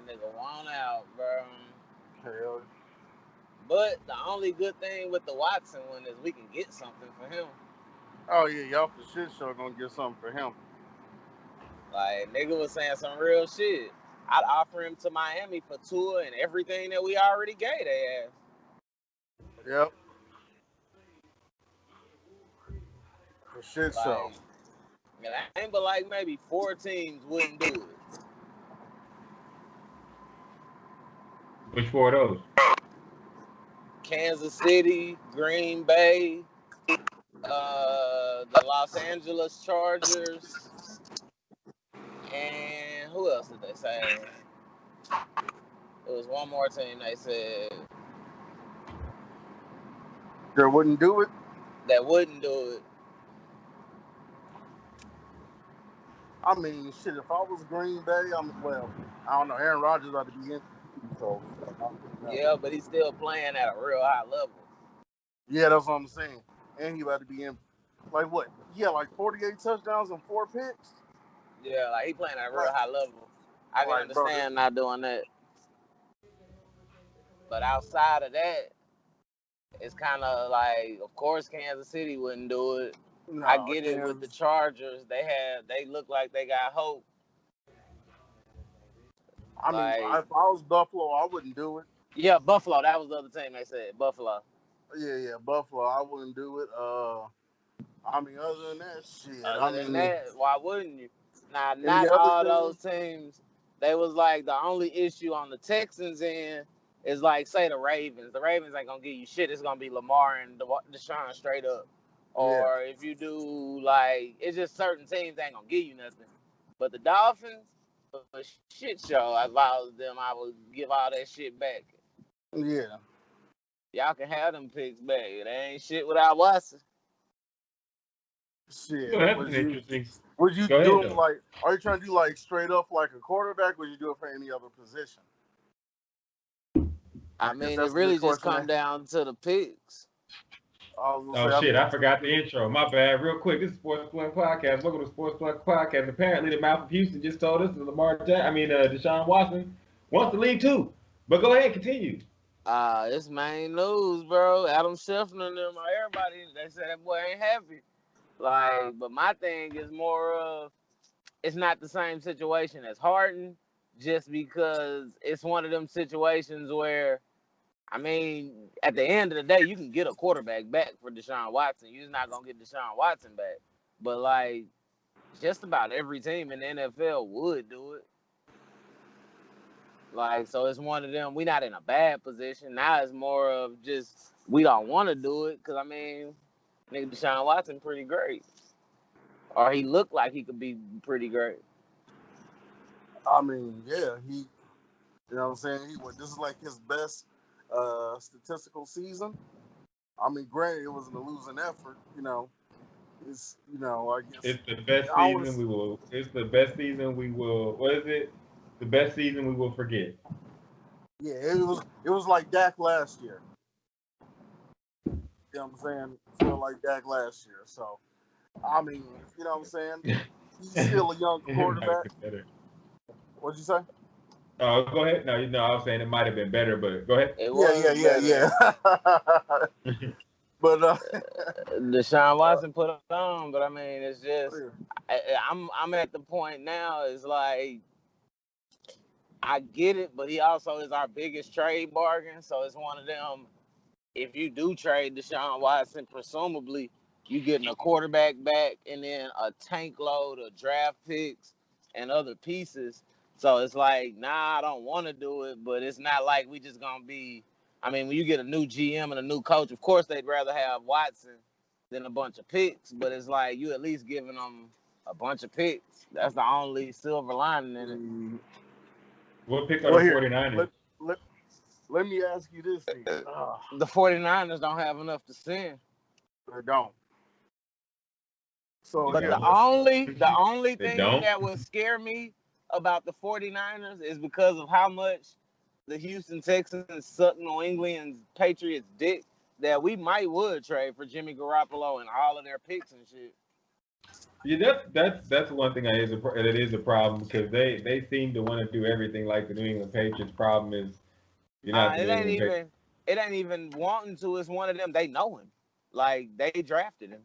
That nigga want out, bro. Hell. But the only good thing with the Watson one is we can get something for him. Oh yeah, y'all for shit sure gonna get something for him. Like, nigga was saying some real shit. I'd offer him to Miami for Tua and everything that we already gave their ass. Yep. For shit show. Like, and I ain't but like maybe 4 teams wouldn't do it. Which 4 of those? Kansas City, Green Bay, the Los Angeles Chargers, and who else did they say? It was one more team they said That wouldn't do it. that wouldn't do it. I mean, shit. If I was Green Bay, I don't know. Aaron Rodgers ought to be in. So Yeah, but he's still playing at a real high level. yeah, that's what I'm saying. And he about to be in. Like what? Yeah, like 48 touchdowns and 4 picks. Yeah, like he playing at a real high level. I can Like, understand not doing that. But outside of that, it's kind of like, of course, Kansas City wouldn't do it. No, I get it with the Chargers. They look like they got hope. I mean, if I was Buffalo, I wouldn't do it. Yeah, Buffalo. That was the other team they said. Buffalo. Yeah, Buffalo. I wouldn't do it. I mean, other than that, shit. Other than that, why wouldn't you? Now, the not other all thing- those teams. They was like the only issue on the Texans end is like, say, the Ravens. The Ravens ain't gonna give you shit. It's gonna be Lamar and Deshaun straight up. Or if you do like, it's just certain teams ain't gonna give you nothing. But the Dolphins, a shit show. If I was them, I would give all that shit back. Yeah. Y'all can have them picks back. It ain't shit without Watson. Shit. Well, that's interesting. Would you Go do ahead, them like? Are you trying to do like straight up like a quarterback? Or would you do it for any other position? I mean, it really just come down to the picks. Oh shit, I forgot the intro. My bad. Real quick, this is Sportsplug Podcast. Welcome to Sportsplug Podcast. Apparently, the mouth of Houston just told us that Deshaun Watson wants to leave too. But go ahead, continue. It's main news, bro. Adam Schefter and them, everybody, they say that boy ain't happy. Like, but my thing is more of, it's not the same situation as Harden, just because it's one of them situations where, I mean, at the end of the day, you can get a quarterback back for Deshaun Watson. You're just not going to get Deshaun Watson back. But, like, just about every team in the NFL would do it. Like, so it's one of them, we not in a bad position. Now it's more of just, we don't want to do it because, I mean, nigga Deshaun Watson pretty great. Or he looked like he could be pretty great. I mean, yeah, you know what I'm saying? This is like his best statistical season. I mean, granted, it wasn't a losing effort, I guess it's the best season we will. It's the best season we will. What is it? The best season we will forget. Yeah, it was like Dak last year. You know what I'm saying? Feel like Dak last year. So, I mean, you know what I'm saying? He's still a young quarterback. What'd you say? Oh, go ahead. No, I was saying it might have been better, but go ahead. Yeah. But Deshaun Watson put it on, but I mean, it's just I'm at the point now. It's like I get it, but he also is our biggest trade bargain. So it's one of them. If you do trade Deshaun Watson, presumably you getting a quarterback back and then a tank load of draft picks and other pieces. So it's like, nah, I don't want to do it, but it's not like we just gonna be. I mean, when you get a new GM and a new coach, of course they'd rather have Watson than a bunch of picks. But it's like you at least giving them a bunch of picks. That's the only silver lining in it. What pick are the 49ers? Let me ask you this thing. The 49ers don't have enough to send. They don't. So, but the only thing that would scare me about the 49ers is because of how much the Houston Texans suck New England's Patriots dick that we would trade for Jimmy Garoppolo and all of their picks and shit. Yeah, that's one thing that is a problem because they seem to want to do everything like the New England Patriots. Problem is, you're not the It New ain't England Patriots. even it ain't even wanting to. It's one of them. They know him. Like they drafted him.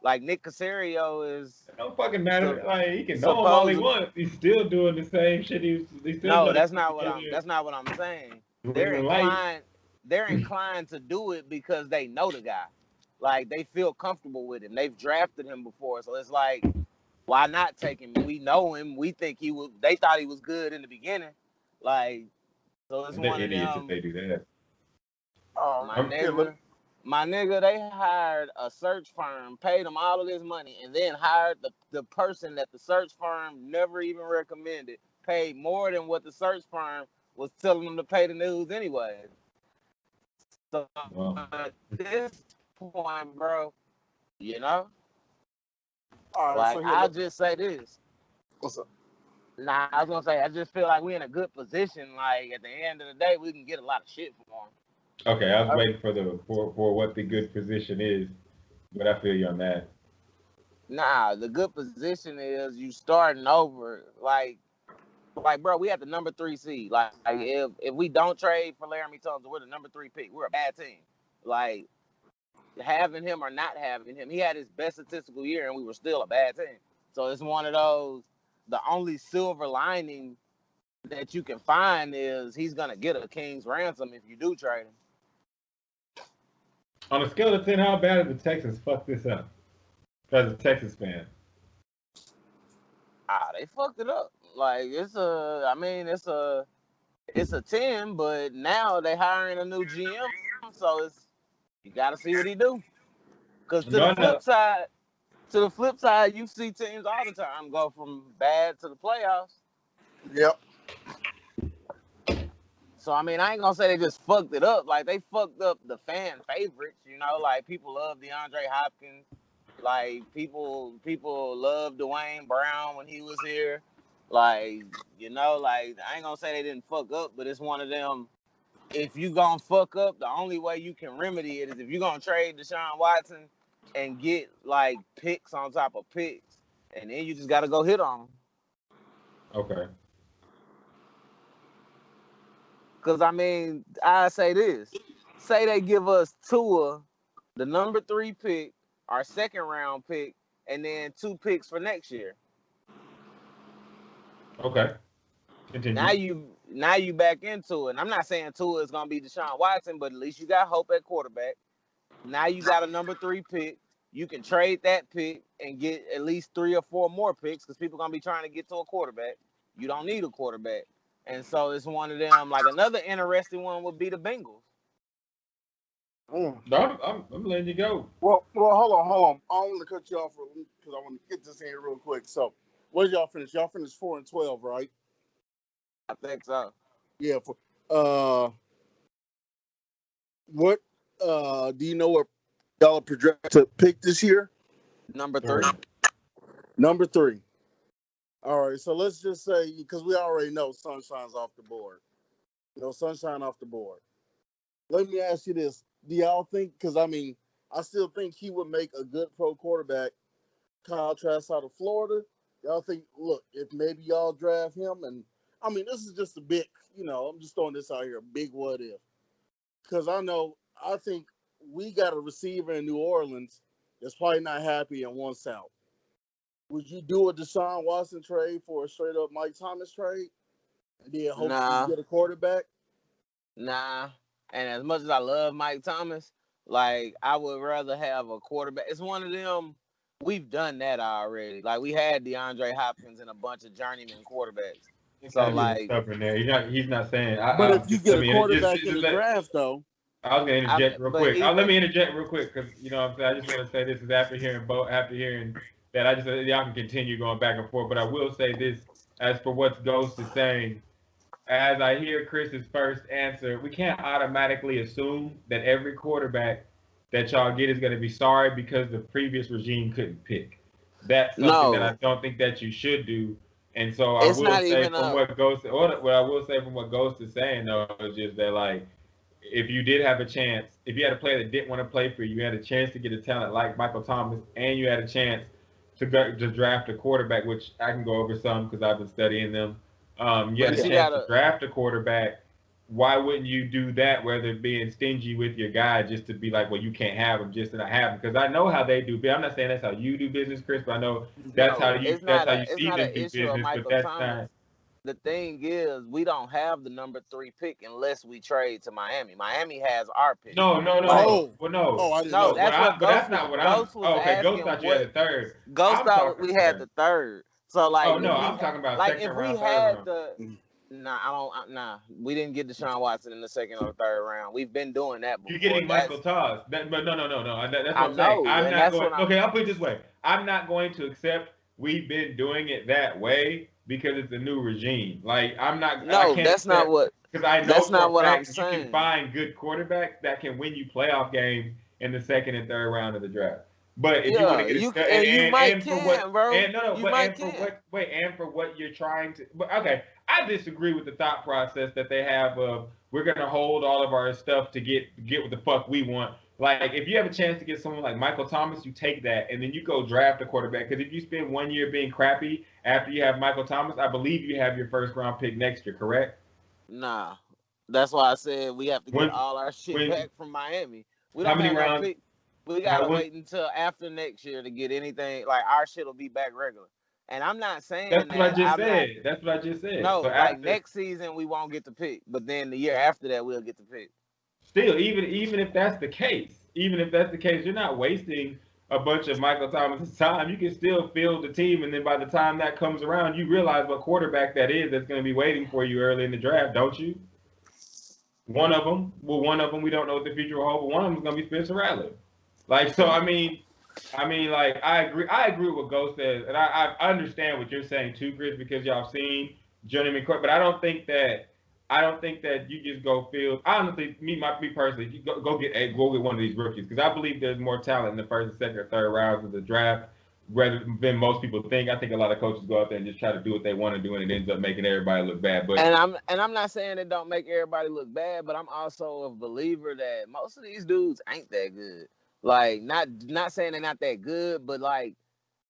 Like Nick Casario is It don't fucking matter. Like he can know him all he supposed. wants. He's still doing the same shit. He's still No, trying to that's put not what together I'm. That's not what I'm saying. New They're England light. inclined. They're inclined to do it because they know the guy. Like they feel comfortable with him. They've drafted him before, so it's like, why not take him? We know him. We think he was. They thought he was good in the beginning. Like, so it's And they're one of idiots if them. they do that. My nigga, they hired a search firm, paid them all of this money, and then hired the person that the search firm never even recommended, paid more than what the search firm was telling them to pay the news anyway. So at this point, bro, you know, All right, like so here, I'll just say this. what's up? Nah, I was gonna say I just feel like we're in a good position. Like at the end of the day, we can get a lot of shit from them. Okay, I was waiting for what the good position is, but I feel you on that. Nah, the good position is you starting over. Like bro, we have the number 3 seed. Like if we don't trade for Laramie Tunsil, we're the number 3 pick. We're a bad team. Like having him or not having him, he had his best statistical year, and we were still a bad team. So it's one of those. The only silver lining that you can find is he's gonna get a king's ransom if you do trade him. On a scale of 10, how bad did the Texans fuck this up? As a Texas fan. They fucked it up. Like it's a 10, but now they hiring a new GM, so you got to see what he do. Because to the flip side, you see teams all the time go from bad to the playoffs. Yep. So I mean, I ain't gonna say they just fucked it up. Like they fucked up the fan favorites. Like people love DeAndre Hopkins. Like people love Dwayne Brown when he was here. Like like I ain't gonna say they didn't fuck up, but it's one of them. If you gonna fuck up, the only way you can remedy it is if you're gonna trade Deshaun Watson and get like picks on top of picks, and then you just gotta go hit on them. Okay. Because I mean, I say this: say they give us Tua, the number 3 pick, our second round pick, and then 2 picks for next year. Okay. Continue. Now you back into it. And I'm not saying Tua is gonna be Deshaun Watson, but at least you got hope at quarterback. Now you got a number 3 pick. You can trade that pick and get at least 3 or 4 more picks because people are gonna be trying to get to a quarterback. You don't need a quarterback. And so it's one of them. Like another interesting one would be the Bengals. No, I'm letting you go. Well, hold on. I want to cut you off because I want to get this in here real quick. So, what did y'all finish? Y'all finished 4-12, right? I think so. Yeah. What do you know what y'all are projected to pick this year? Number 3. Number 3. All right. So let's just say because we already know Sunshine's off the board. Sunshine off the board. Let me ask you this. Do y'all think, because I mean, I still think he would make a good pro quarterback, Kyle Trask out of Florida. Y'all think, look, if maybe y'all draft him, and I mean, this is just a big, I'm just throwing this out here, a big what if. Because I think we got a receiver in New Orleans that's probably not happy and wants out. Would you do a Deshaun Watson trade for a straight up Mike Thomas trade? And then hopefully you get a quarterback? Nah. And as much as I love Mike Thomas, like I would rather have a quarterback. It's one of them. We've done that already. Like we had DeAndre Hopkins and a bunch of journeyman quarterbacks. So like, stubborn there. He's not saying. But if you get a quarterback in the draft, though. I was gonna interject real quick. Let me interject real quick because what I'm saying. I just want to say this is after hearing that. I just y'all can continue going back and forth. But I will say this as for what Ghost is saying. As I hear Chris's first answer, we can't automatically assume that every quarterback that y'all get is going to be sorry because the previous regime couldn't pick. That's something that I don't think that you should do. And so I will say from what Ghost is saying though is just that like if you did have a chance, if you had a player that didn't want to play for you, you had a chance to get a talent like Michael Thomas, and you had a chance to draft a quarterback, which I can go over some because I've been studying them. You had But a you chance gotta. to draft a quarterback. Why wouldn't you do that rather than being stingy with your guy just to be like, well, you can't have him just to not have him? Because I know how they do. I'm not saying that's how you do business, Chris, but I know that's how No, you it's that's not how a you it's see not them an do issue of business. But Michael that's Thomas. not. The thing is, we don't have the number 3 pick unless we trade to Miami. Miami has our pick. No, no, no, Like, no. Oh, Well, no, oh, I didn't no, know no. that. that's what But that's Ghost was. not what I'm. Ghost was Oh, okay. Ghost asking thought you had what the third. Ghost I'm thought talking. we had the third. So like, Oh no, I'm talking about like second if we round, third had round. the nah, I don't nah, we didn't get Deshaun Watson in the second or third round. We've been doing that You're before. getting Michael Toss. But no, no, no, no. That's I what I'm saying. know, I'm and not that's going. what I'm. Okay, I'll put it this way. I'm not going to accept we've been doing it that way because it's a new regime. Like I'm not. I No, can't that's not accept what. because I know That's for not a what I'm fact that you can saying. find good quarterbacks that can win you playoff games in the second and third round of the draft. But if you want to Yeah, get a you stud, and you might and for what can, bro. and no no You but might and for can. what wait and for what you're trying to but okay I disagree with the thought process that they have of we're gonna hold all of our stuff to get what the fuck we want. Like if you have a chance to get someone like Michael Thomas, you take that and then you go draft a quarterback. Because if you spend 1 year being crappy after you have Michael Thomas, I believe you have your first round pick next year, correct? Nah, that's why I said we have to get When all our shit when back from Miami. We how don't many have no rounds? pick. We How gotta when, wait until after next year to get anything. Like our shit will be back regular. And I'm not saying that's what I that. just I'm not. said. That's what I just said. No, So like after next season we won't get the pick, but then the year after that we'll get the pick. still, even if that's the case, even if that's the case, you're not wasting a bunch of Michael Thomas's time. You can still field the team, and then by the time that comes around, you realize what quarterback that is that's going to be waiting for you early in the draft, don't you? One of them, we don't know what the future will hold, but one of them is going to be Spencer Rattler. Like, so like I agree with what Ghost says, and I understand what you're saying too, Chris, because y'all seen Journeyman Court, but I don't think that you just go field. I don't think me personally, you go get one of these rookies because I believe there's more talent in the first, and second, or third rounds of the draft rather than most people think. I think a lot of coaches go out there and just try to do what they want to do, and it ends up making everybody look bad. But And I'm not saying it don't make everybody look bad, but I'm also a believer that most of these dudes ain't that good. Like not saying they're not that good, but like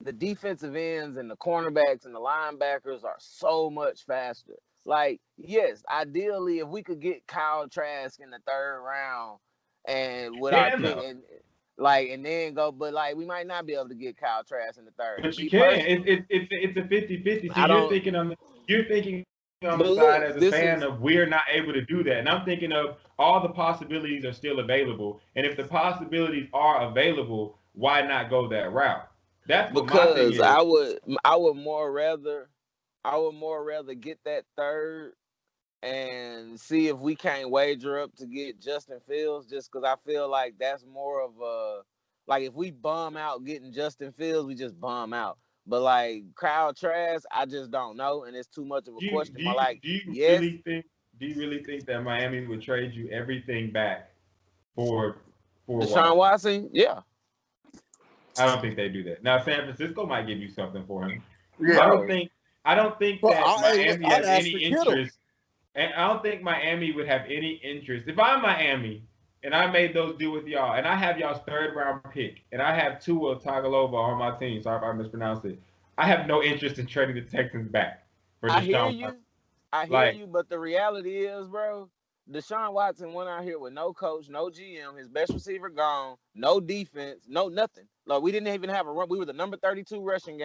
the defensive ends and the cornerbacks and the linebackers are so much faster. Like, yes, ideally if we could get Kyle Trask in the third round and you with our can pick though. and then go, but like we might not be able to get Kyle Trask in the third. And But you me can. personally, It's a 50-50. So I don't. you're thinking on the But side look, as a this fan is of we're not able to do that. And I'm thinking of all the possibilities are still available. And if the possibilities are available, why not go that route? That's what my thing because is. I would more rather get that third and see if we can't wager up to get Justin Fields, just because I feel like that's more of a like if we bum out getting Justin Fields, we just bum out. But like Kyle Trask, I just don't know, and it's too much of a Do you question. do But you like, do you yes, really think that Miami would trade you everything back for Deshaun Watson? Watson, yeah, I don't think they do that. Now San Francisco might give you something for him. I Yeah. don't bro. think I don't think Well, that Miami I'd has ask any for Kittle. interest. And I don't think Miami would have any interest. If I'm Miami and I made those deal with y'all, and I have y'all's third round pick, and I have Tua Tagovailoa on my team, sorry if I mispronounced it, I have no interest in trading the Texans back for I hear Deshaun Watson. you. I hear Like, you, but the reality is, bro, Deshaun Watson went out here with no coach, no GM, his best receiver gone, no defense, no nothing. Like we didn't even have a run. We were the number 32 rushing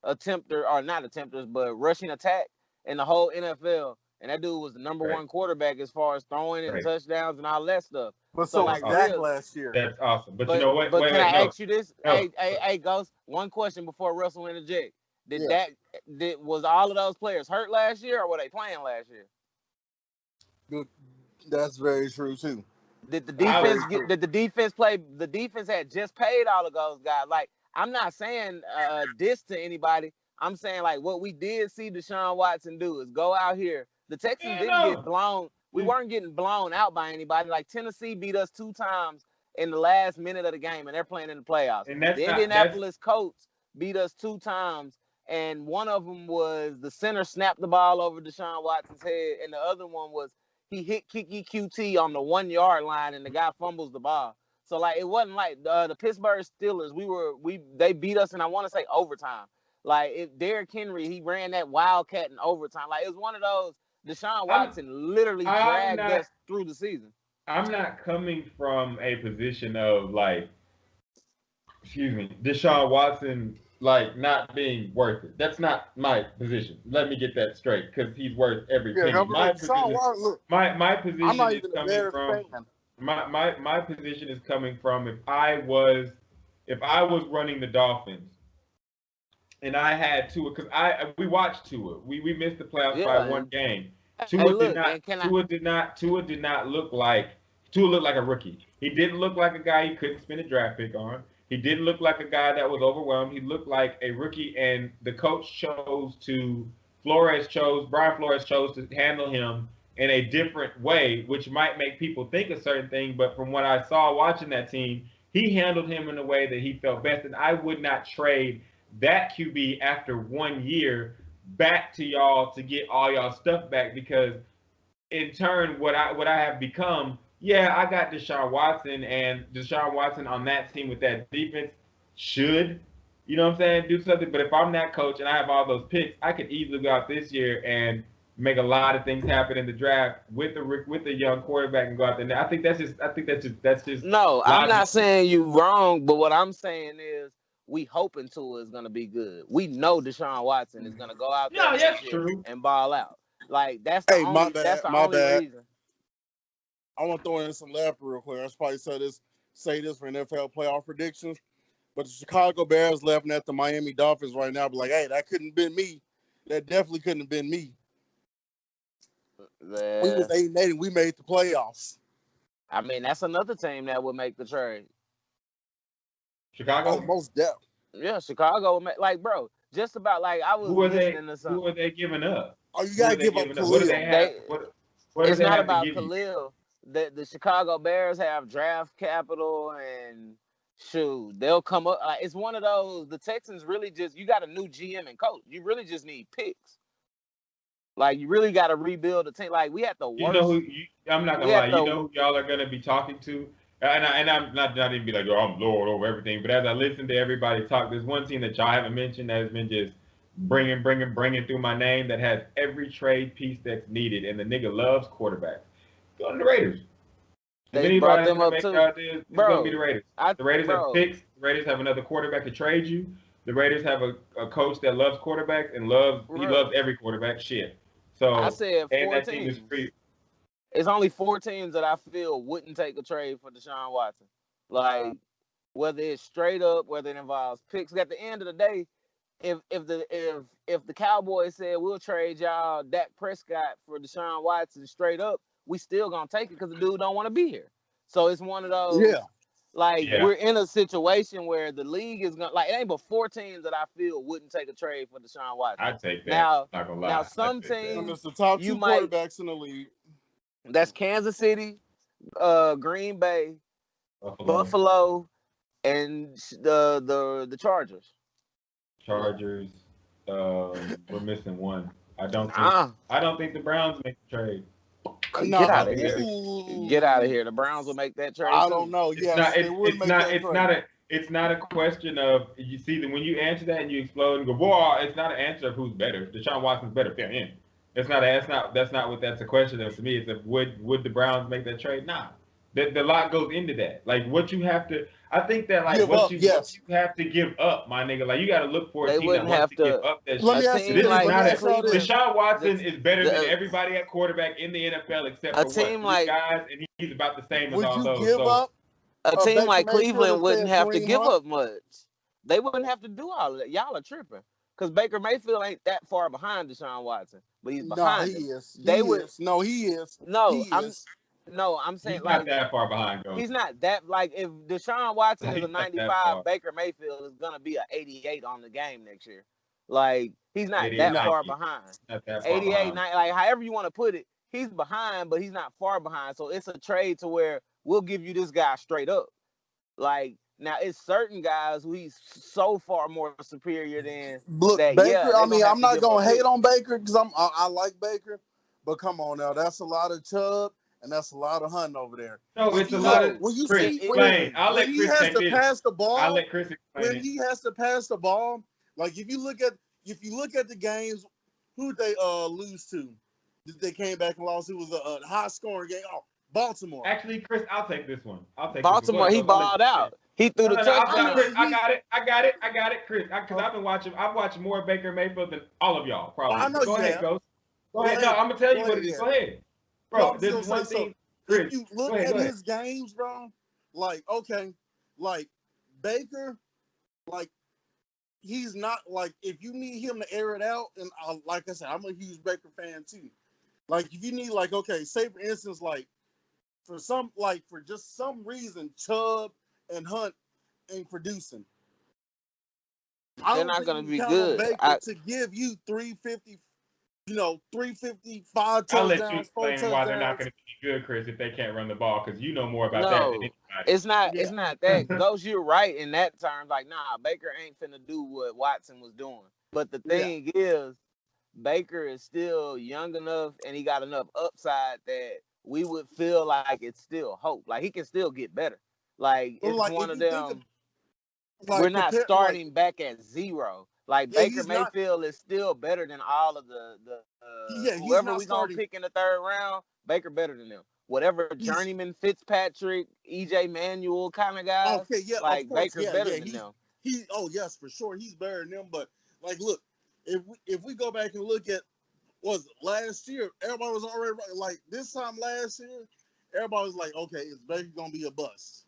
attempter or not attempters, but rushing attack in the whole NFL. And that dude was the number great, one quarterback as far as throwing and great. touchdowns and all that stuff. But So so That's was like awesome. Dak real, last year. That's awesome. But you know what? but can I No, ask you this? no. Hey, Ghost, one question before Russell interject. Did Yeah. Dak was all of those players hurt last year, or were they playing last year? Good. That's very true too. Did the I defense Very get? true. Did the defense play? The defense had just paid all of those guys. Like I'm not saying this to anybody. I'm saying like what we did see Deshaun Watson do is go out here. The Texans yeah, didn't get no. blown. We We weren't getting blown out by anybody. Like Tennessee beat us 2 times in the last minute of the game, and they're playing in the playoffs. and The that's Indianapolis Colts beat us 2 times, and one of them was the center snapped the ball over Deshaun Watson's head, and the other one was he hit Kiki QT on the 1 yard line, and the guy fumbles the ball. So like it wasn't like the Pittsburgh Steelers. They beat us in I want to say overtime. Like if Derrick Henry, he ran that wildcat in overtime. Like it was one of those. Deshaun Watson literally dragged us through the season. I'm not coming from a position of like, excuse me, Deshaun Watson like not being worth it. That's not my position. Let me get that straight because he's worth every penny. My position I'm not is even coming a from fan. my position is coming from if I was running the Dolphins and I had Tua because we watched Tua. We missed the playoffs by one game. Tua did not look like a rookie. He didn't look like a guy you couldn't spend a draft pick on. He didn't look like a guy that was overwhelmed. He looked like a rookie, and the coach Brian Flores chose to handle him in a different way, which might make people think a certain thing. But from what I saw watching that team, he handled him in a way that he felt best. And I would not trade that QB after 1 year back to y'all to get all y'all stuff back, because in turn, what I have become, I got Deshaun Watson, and Deshaun Watson on that team with that defense should, you know what I'm saying, do something. But if I'm that coach and I have all those picks, I could easily go out this year and make a lot of things happen in the draft with the young quarterback and go out there. I think that's just. No, logical. I'm not saying you wrong, but what I'm saying is we hoping Tua is gonna be good. We know Deshaun Watson is gonna go out there that's true. and ball out. Like that's the only reason. I want to throw in some laughter real quick. I should probably say this for NFL playoff predictions. But the Chicago Bears laughing at the Miami Dolphins right now, be like, hey, that couldn't have been me. That definitely couldn't have been me. We was 8-8 and we made the playoffs. I mean, that's another team that would make the trade. Chicago? Oh, most definitely. Yeah, Chicago would make, like, bro, just about like I was listening to something. Who are they giving up? Oh, you gotta give up Khalil. What do they have? It's not about Khalil. The Chicago Bears have draft capital, and shoot, they'll come up. It's one of those. The Texans really you got a new GM and coach. You really just need picks. Like you really got to rebuild the team. Like we had the worst. You know I'm not gonna lie. You know who y'all are gonna be talking to, and I'm not even be like, oh, I'm Lord over everything. But as I listen to everybody talk, there's one team that y'all haven't mentioned that has been just bringing through my name, that has every trade piece that's needed, and the nigga loves quarterbacks. Go to the Raiders. If anybody's gonna make ideas, it's gonna be the Raiders. The Raiders have picks. The Raiders have another quarterback to trade you. The Raiders have a coach that loves quarterbacks and he loves every quarterback. Shit. So I said 4 teams. It's only 4 teams that I feel wouldn't take a trade for Deshaun Watson. Like whether it's straight up, whether it involves picks. At the end of the day, if the Cowboys said we'll trade y'all Dak Prescott for Deshaun Watson straight up, we still gonna take it because the dude don't want to be here. So it's one of those. Yeah. We're in a situation where the league is gonna it ain't but 4 teams that I feel wouldn't take a trade for Deshaun Watson. I'd take that. Now, not gonna lie. Now some teams, it's the top 2 quarterbacks in the league. That's Kansas City, Green Bay, Buffalo, and the Chargers. We're missing one. I don't think the Browns make the trade. Get out of here! Get out of here! The Browns will make that trade. I don't know. It's not a question of, you see that when you answer that and you explode and go, "Whoa!" It's not an answer of who's better. Deshaun Watson's better. Yeah. That's not what that's a question of to me. It's would the Browns make that trade? Nah. The lot goes into that. Like what you have to. I think that what you have to give up, my nigga. Like you got to look for a team that wants to give up that shit. Deshaun Watson is better than everybody at quarterback in the NFL except for three guys, and he's about the same as all those. A team like Cleveland wouldn't have to give up much. They wouldn't have to do all of that. Y'all are tripping. Because Baker Mayfield ain't that far behind Deshaun Watson, but he's behind. He is. I'm saying he's not that far behind. He's not that if Deshaun Watson is a 95, Baker Mayfield is gonna be an 88 on the game next year. Like he's not that far behind. 88, 90, however you want to put it, he's behind, but he's not far behind. So it's a trade to where we'll give you this guy straight up. Like now, it's certain guys who he's so far more superior than. Look, Baker. I'm not gonna hate on Baker because I like Baker, but come on now, that's a lot of Chubb and that's a lot of hunting over there. No, it's a lot of when you Chris, see explain. I'll let when he Chris has take to this. pass the ball. I'll let Chris explain when he has to pass the ball, like if you look at the games, who they lose to, they came back and lost. It was a high scoring game. Oh, Baltimore. Actually, Chris, I'll take this one. Baltimore, this one. he balled out. He threw the touchdown. Chris, I got it, Chris. Because I've watched more Baker Mayfield than all of y'all, probably. I know Go ahead, have. Ghost. Go ahead. No, I'm gonna tell you what it is. Go ahead, bro. This is one thing. Chris, if you look at his games, bro, like okay, like Baker, like he's not like if you need him to air it out, and like I said, I'm a huge Baker fan too. Like if you need like okay, say for instance like for just some reason Chubb and Hunt ain't producing. They're not going to be good. To give you 350, 355 touchdowns. I'll let you explain why they're not going to be good, Chris, if they can't run the ball, because you know more about that than anybody. It's not that. Ghost, you're right in that term. Like, nah, Baker ain't finna do what Watson was doing. But the thing is, Baker is still young enough and he got enough upside that we would feel like it's still hope. Like he can still get better. Like it's like, one of them. We're not starting back at zero. Like Baker Mayfield is still better than all of the whoever we gonna pick in the third round. Baker better than them. Whatever journeyman Fitzpatrick, EJ Manuel kind of guys. Okay, yeah, like of course, Baker better than them. Yes, for sure, he's better than them. But like, look, if we go back and look at last year, everybody was already like this time last year, everybody was like, okay, is Baker gonna be a bust?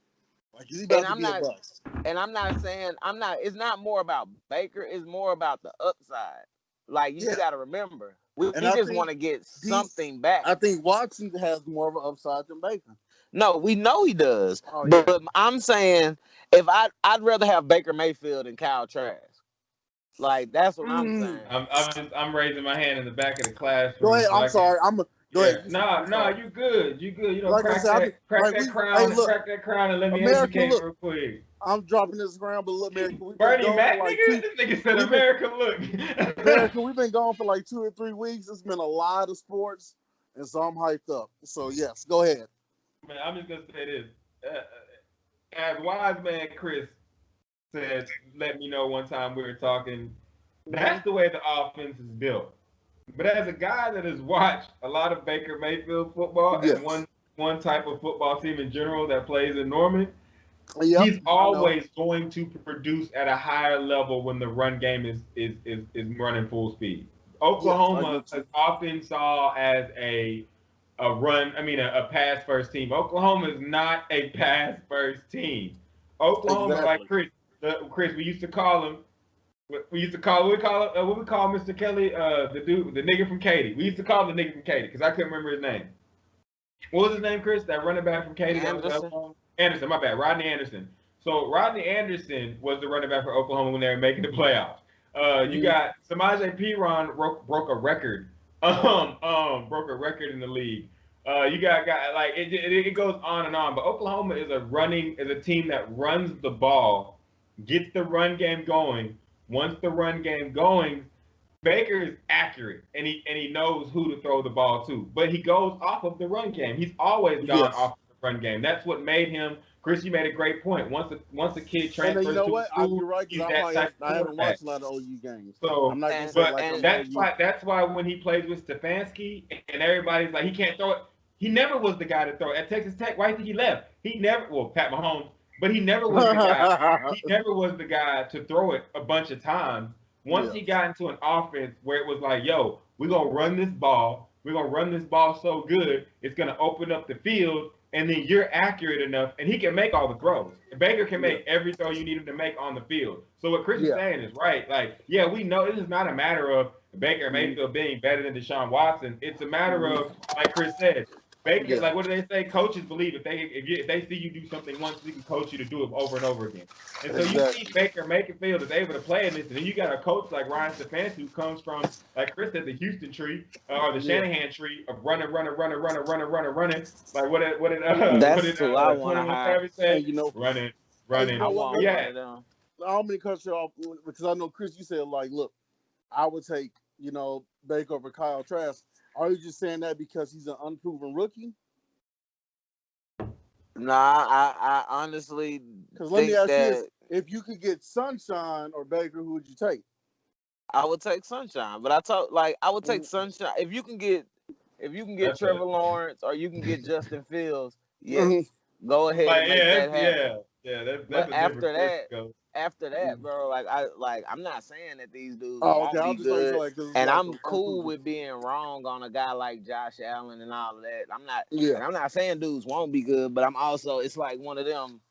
Like he's about to be a bust. And I'm not saying it's not more about Baker, it's more about the upside. Like you gotta remember. We just want to get something back. I think Watson has more of an upside than Baker. No, we know he does. But I'm saying if I'd rather have Baker Mayfield than Kyle Trask. Like that's what I'm saying. I'm raising my hand in the back of the classroom. Go ahead. I'm sorry. Go ahead. No, you good. You good. You know, like crack that crown and let me educate real quick. I'm dropping this ground, but look, America, Bernie Mac, nigga. This nigga said America, look. America, we've been gone for like 2 or 3 weeks. It's been a lot of sports, and so I'm hyped up. So yes, go ahead. Man, I'm just gonna say this. As wise man Chris said, let me know one time we were talking. That's the way the offense is built. But as a guy that has watched a lot of Baker Mayfield football and one type of football team in general that plays in Norman, he's always going to produce at a higher level when the run game is running full speed. Oklahoma is often saw as a pass first team. Oklahoma is not a pass first team. Oklahoma, like Chris, we used to call him. What we call Mr. Kelly, the nigga from Katy. We used to call him the nigga from Katy because I couldn't remember his name. What was his name, Chris? That running back from Katy? Anderson, my bad. Rodney Anderson. So Rodney Anderson was the running back for Oklahoma when they were making the playoffs. You got Samaje Perine broke a record. Broke a record in the league. You got like it goes on and on. But Oklahoma is a team that runs the ball, gets the run game going. Once the run game going, Baker is accurate and he knows who to throw the ball to. But he goes off of the run game. He's always gone off of the run game. That's what made him. Chris, you made a great point. Once a kid transfers you know what? You're right, I haven't watched a lot of OU games. So I'm not gonna say that's why when he plays with Stefanski and everybody's like he can't throw it. He never was the guy to throw it. At Texas Tech. Why did he left? Pat Mahomes. But he never was the guy. He never was the guy to throw it a bunch of times. Once he got into an offense where it was like, yo, we're gonna run this ball. We're gonna run this ball so good, it's gonna open up the field, and then you're accurate enough, and he can make all the throws. Baker can make every throw you need him to make on the field. So what Chris is saying is right. Like, we know this is not a matter of Baker Mayfield being better than Deshaun Watson. It's a matter of, like Chris said, Baker, like what do they say? Coaches believe if they see you do something once, they can coach you to do it over and over again. And so you see Baker Mayfield is able to play in this, and then you got a coach like Ryan Stefanski who comes from, like Chris said, the Houston tree or the Shanahan tree of running. Like what did that's who I want to hire. Running. I'm gonna cut you off because I know Chris. You said like, look, I would take Baker over Kyle Trask. Are you just saying that because he's an unproven rookie? Nah, I honestly Because let me think ask you that this: if you could get Sunshine or Baker, who would you take? I would take Sunshine, but I would take Sunshine if you can get That's Trevor Lawrence or you can get Justin Fields. Yes, Mhm. go ahead and make that happen. That's But a different question. after that, bro, I'm not saying that these dudes Oh, okay. won't I'm be just making sure, good, like, 'cause it's and like I'm cool with being wrong on a guy like Josh Allen and all of that. yeah. I'm not saying dudes won't be good, but I'm also it's like one of them.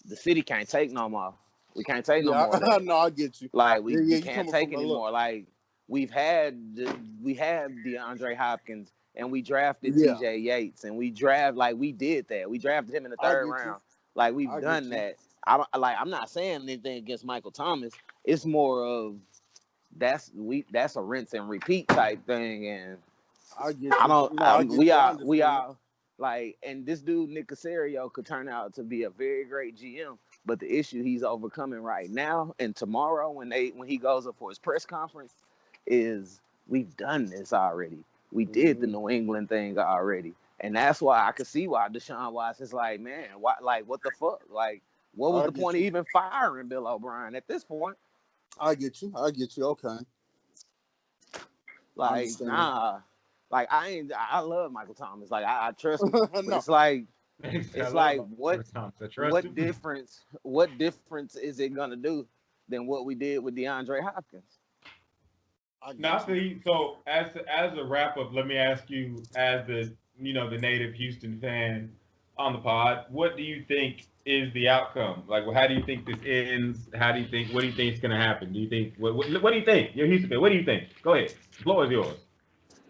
The city can't take no more. We can't take no Yeah, more of that. no, I get you. Like Yeah, we you can't coming take from a look. anymore. Like we had DeAndre Hopkins and we drafted Yeah, TJ Yates and we did that. We drafted him in the I third get you. round. Like we've I get done you. that. I'm not saying anything against Michael Thomas. It's more of that's a rinse and repeat type thing, and I get you. No, I get we you. I are understand. like, and this dude Nick Caserio could turn out to be a very great GM, but the issue he's overcoming right now and tomorrow when he goes up for his press conference is we've done this already. We did the New England thing already, and that's why I could see why Deshaun Watson's like, man, what the fuck, like, what was I the get point you. of even firing Bill O'Brien at this point? I get you. I get you. Okay. I Like, understand. nah. Like I love Michael Thomas. Like I trust him. But No, it's like Trust what difference is it gonna do than what we did with DeAndre Hopkins? I get Now, you. see, so as a wrap up, let me ask you, as the the native Houston fan on the pod, what do you think is the outcome? Like, well, how do you think this ends? How do you think? What do you think is going to happen? Do you think? What do you think? You're a Houston fan. What do you think? Go ahead. The floor is yours.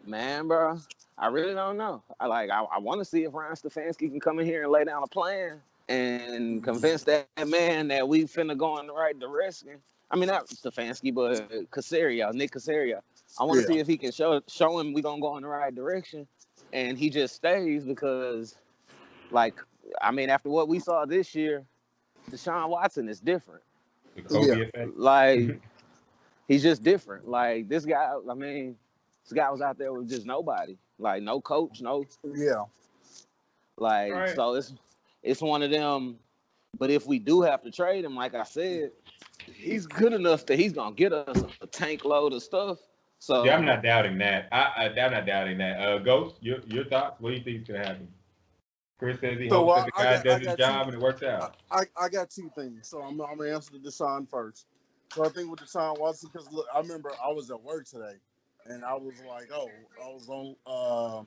Man, bro, I really don't know. I want to see if Ryan Stefanski can come in here and lay down a plan and convince that man that we finna go in the right direction. I mean, not Stefanski, but Nick Caserio. I want to Yeah. see if he can show him we gonna go in the right direction, and he just stays because, like, I mean, after what we saw this year, Deshaun Watson is different. The Yeah. Kobe effect. Like, he's just different. Like this guy, I mean, this guy was out there with just nobody. Like no coach, no Yeah. like. Right. So it's one of them. But if we do have to trade him, like I said, he's good enough that he's gonna get us a tank load of stuff. So Yeah, I'm not doubting that. I'm not doubting that. Ghost, your thoughts? What do you think is gonna happen? Chris says he So hopes that the guy does his got job and it works I, out. I got two things. So I'm gonna answer the Deshaun first. So I think with Deshaun Watson, because look, I remember I was at work today, and I was like, oh, I was on,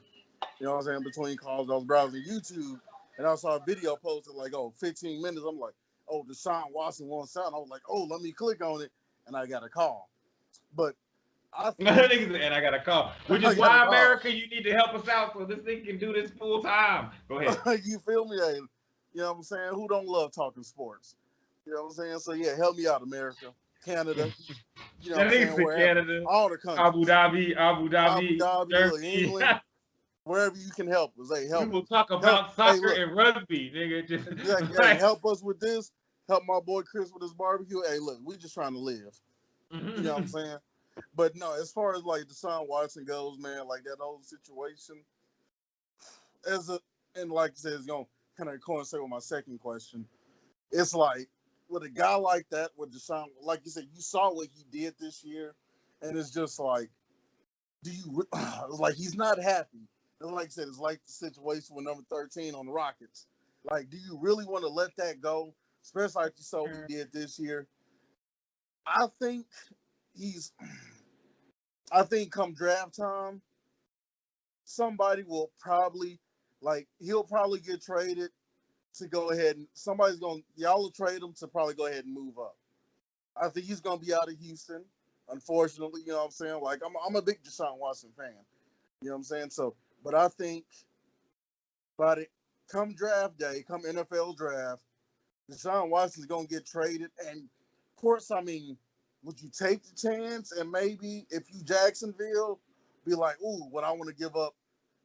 you know what I'm saying, between calls, I was browsing YouTube, and I saw a video posted like, 15 minutes. I'm like, oh, Deshaun Watson wants out. I was like, oh, let me click on it, and I got a call. But I think, And I got a call, which is why America, you need to help us out so this thing can do this full time. Go ahead. You feel me? Hey, you know what I'm saying? Who don't love talking sports? You know what I'm saying? So yeah, help me out, America, Canada. You know what I'm saying? Wherever, Canada, all the countries, Abu Dhabi, Dhabi, Turkey. England, wherever you can help us. Hey, help. We will talk help. about soccer hey, and rugby, nigga. Just exactly. Hey, help us with this. Help my boy Chris with his barbecue. Hey, look, we just trying to live. You know what I'm saying? But no, as far as like Deshaun Watson goes, man, like that whole situation, and like I said, it's gonna kind of coincide with my second question. It's like with a guy like that, with Deshaun, like you said, you saw what he did this year, and it's just like, do you like he's not happy? And like I said, it's like the situation with number 13 on the Rockets. Like, do you really want to let that go? Especially like you saw what he did this year. I think come draft time, somebody will probably he'll probably get traded to go ahead and y'all will trade him to probably go ahead and move up. I think he's gonna be out of Houston, unfortunately, you know what I'm saying? Like I'm a big Deshaun Watson fan. You know what I'm saying? So but I think come draft day, come NFL draft, Deshaun Watson's gonna get traded. And of course, I mean, would you take the chance and maybe if you Jacksonville be like, ooh, what I want to give up,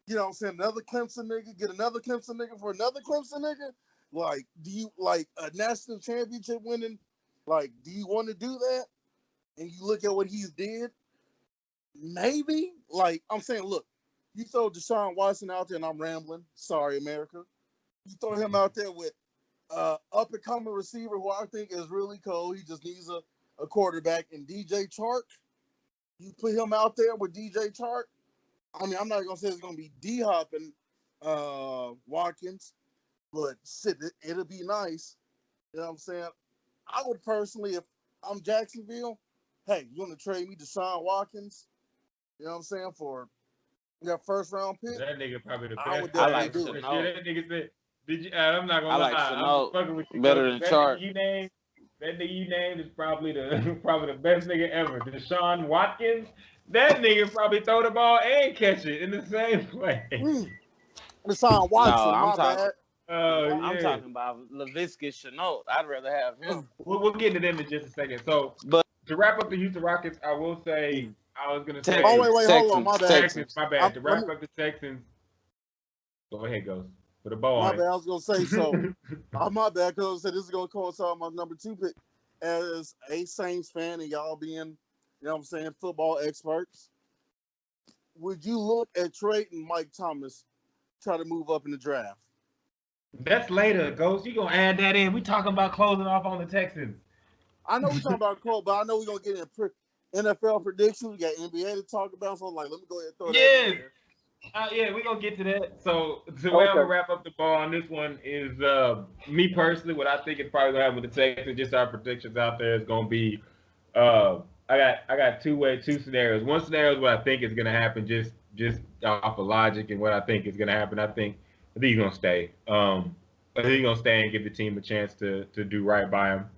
you know what I'm saying, another Clemson nigga, get another Clemson nigga for another Clemson nigga? Like, do you like a national championship winning? Like, do you want to do that? And you look at what he's did, maybe. Like, I'm saying, look, you throw Deshaun Watson out there, and I'm rambling. Sorry, America. You throw him out there with up and coming receiver who I think is really cold. He just needs a quarterback. And DJ Chark, you put him out there with DJ Chark. I mean, I'm not gonna say it's gonna be D-Hop and Watkins, but shit, it'll be nice. You know what I'm saying? I would personally, if I'm Jacksonville, hey, you want to trade me Deshaun Watkins? You know what I'm saying, for your first round pick? That nigga probably the best. I would I definitely like do it. Chenault. That nigga said, "Did you?" I'm not gonna I lie. like I'm Chenault fucking with you. better than That Chark. nigga you named is probably the best nigga ever. Deshaun Watkins. That nigga probably throw the ball and catch it in the same play. Deshaun Watson, No, my bad. I'm talking about Laviska Chenault. I'd rather have him. We'll get into them in just a second. So, But to wrap up the Houston Rockets, I will say I was gonna say. Oh wait, hold on, my bad. Texans, my bad. To wrap up the Texans. Go ahead, Ghost. Put a bow on it. My bad. I was gonna say so. My bad, because this is gonna coincide with my number 2 pick as a Saints fan, and y'all being, you know what I'm saying, football experts. Would you look at trading Mike Thomas, try to move up in the draft? That's later, Ghost. You gonna add that in? We talking about closing off on the Texans. I know we talking about Cole, but I know we're gonna get in NFL predictions. We got NBA to talk about, so let me go ahead and throw that in there. Yeah, we're gonna get to that. So the way I'm gonna wrap up the ball on this one is me personally, what I think is probably gonna happen with the Texans, just our predictions out there is gonna be I got two scenarios. One scenario is what I think is gonna happen just off of logic and what I think is gonna happen. I think he's gonna stay. I think he's gonna stay and give the team a chance to do right by him.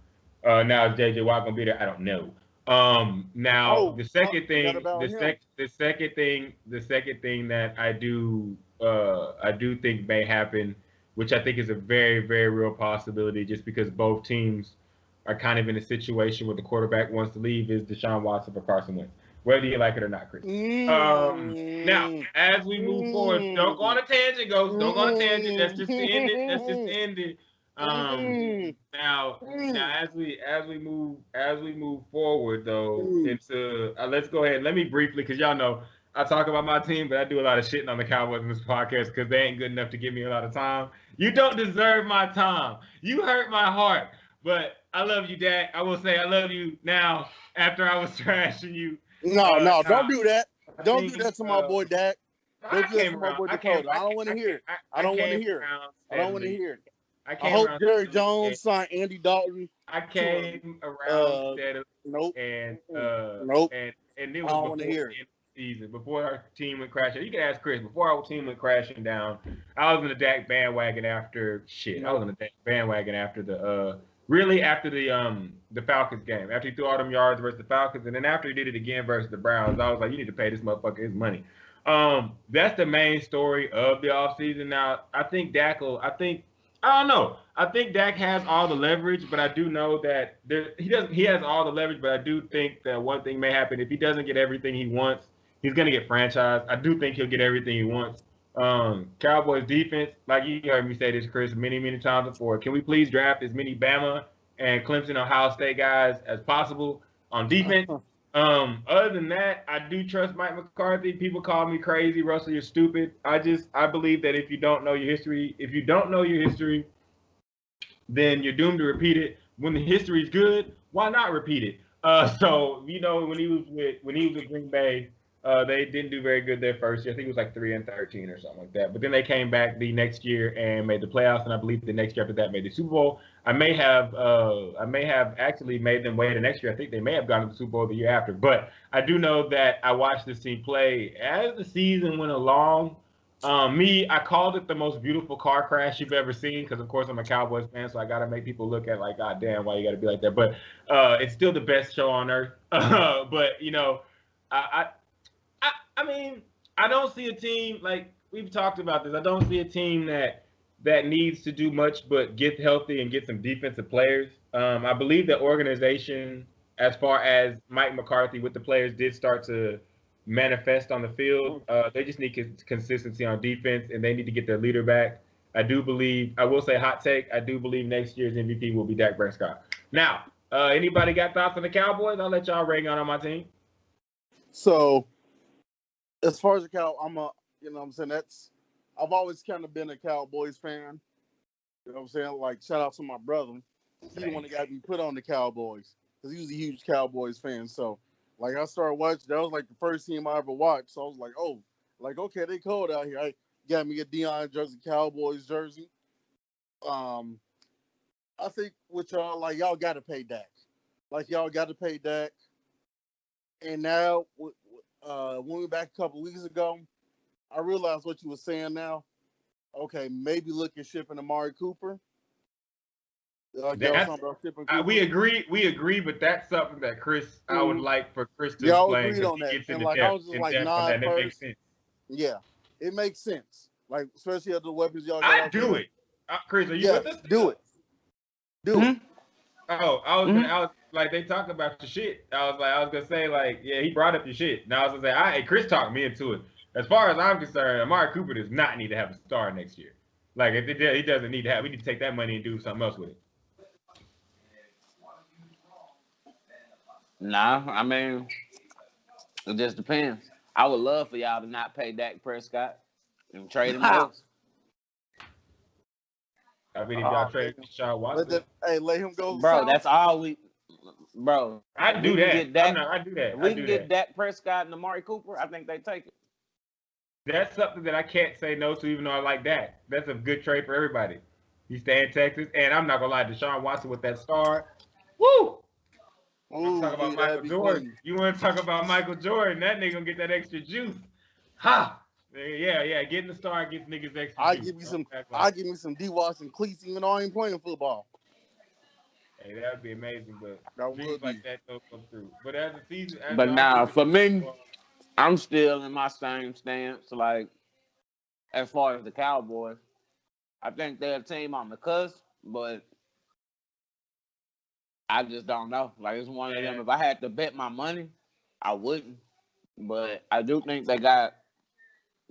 Now is JJ Watt gonna be there? I don't know. The second thing that I do think may happen, which I think is a very, very real possibility, just because both teams are kind of in a situation where the quarterback wants to leave, is Deshaun Watson for Carson Wentz, whether you like it or not, Chris. Now, as we move forward, don't go on a tangent, Ghost. Don't go on a tangent. Let's just end it. Now as we move forward though, into let's go ahead. Let me briefly, because y'all know I talk about my team, but I do a lot of shitting on the Cowboys in this podcast because they ain't good enough to give me a lot of time. You don't deserve my time. You hurt my heart, but I love you, Dak. I will say I love you now after I was trashing you. No, don't do that. Don't do that to my boy Dak. Don't do that to my boy Dakota. I don't want to hear it. I don't want to hear it. I hope Jerry Jones signed Andy Dalton. I came around steadily. Nope. And it was before the season, before our team went crashing. You can ask Chris. Before our team went crashing down, I was in the Dak bandwagon after shit. I was in the Dak bandwagon after the Falcons game. After he threw all them yards versus the Falcons, and then after he did it again versus the Browns, I was like, you need to pay this motherfucker his money. That's the main story of the offseason. Now, I think I don't know. I think Dak has all the leverage, but I do know that he has all the leverage, but I do think that one thing may happen. If he doesn't get everything he wants, he's going to get franchised. I do think he'll get everything he wants. Cowboys defense, like you heard me say this, Chris, many, many times before. Can we please draft as many Bama and Clemson, Ohio State guys as possible on defense? Other than that, I do trust Mike McCarthy. People call me crazy. Russell, you're stupid. I believe that if you don't know your history, then you're doomed to repeat it. When the history is good, why not repeat it? So when he was with Green Bay, they didn't do very good their first year. I think it was like 3-13 or something like that. But then they came back the next year and made the playoffs, and I believe the next year after that made the Super Bowl. I may have actually made them wait the next year. I think they may have gone to the Super Bowl the year after. But I do know that I watched this team play as the season went along. I called it the most beautiful car crash you've ever seen because, of course, I'm a Cowboys fan, so I got to make people look at like, God damn, why you got to be like that? But it's still the best show on earth. But I mean, I don't see a team, like we've talked about this, I don't see a team that needs to do much but get healthy and get some defensive players. I believe the organization, as far as Mike McCarthy with the players, did start to manifest on the field. They just need consistency on defense, and they need to get their leader back. I will say hot take, I do believe next year's MVP will be Dak Prescott. Now, anybody got thoughts on the Cowboys? I'll let y'all ring on my team. So, as far as the I've always kind of been a Cowboys fan. You know what I'm saying? Like, shout out to my brother. He the one that got me put on the Cowboys because he was a huge Cowboys fan. So, like, I started watching. That was like the first team I ever watched. So I was like, oh, like, okay, they cold out here. I got me a Deion jersey, Cowboys jersey. I think with y'all, like, y'all got to pay Dak. Like, y'all got to pay Dak. And now, when we were back a couple weeks ago, I realized what you were saying now. Okay, maybe look at shipping Amari Cooper. We agree, but that's something that Chris, I would like for Chris to y'all explain. agreed on that. Gets and in like, depth, I was just like, on that, and it makes sense. Yeah, it makes sense. Like, especially at the weapons y'all got. I do it. Chris, are you with us? Do it. Do it. Oh, I was like, they talk about your shit. I was gonna say, like, yeah, he brought up your shit. Now I was gonna say, Chris talked me into it. As far as I'm concerned, Amari Cooper does not need to have a star next year. Like, if he doesn't need to have, we need to take that money and do something else with it. Nah, I mean, it just depends. I would love for y'all to not pay Dak Prescott and trade him else. I mean, if y'all trade Deshaun Watson, let him go. Bro, that's all we. Bro, I do that. I do that. If we can get Dak Prescott and Amari Cooper, I think they take it. That's something that I can't say no to, even though I like Dak. That's a good trade for everybody. He stay in Texas, and I'm not gonna lie, Deshaun Watson with that star. Woo! I'm talking about Michael Jordan. Clean. You want to talk about Michael Jordan? That nigga gonna get that extra juice. Ha! Yeah. Getting the star gets niggas extra juice. I give me some D-Watson cleats, even though I ain't playing football. Hey, that would be amazing, but dreams like that don't come through. But as the season, for me, I'm still in my same stance. Like, as far as the Cowboys, I think they're a team on the cusp, but I just don't know. Like, it's one of them. If I had to bet my money, I wouldn't. But I do think they got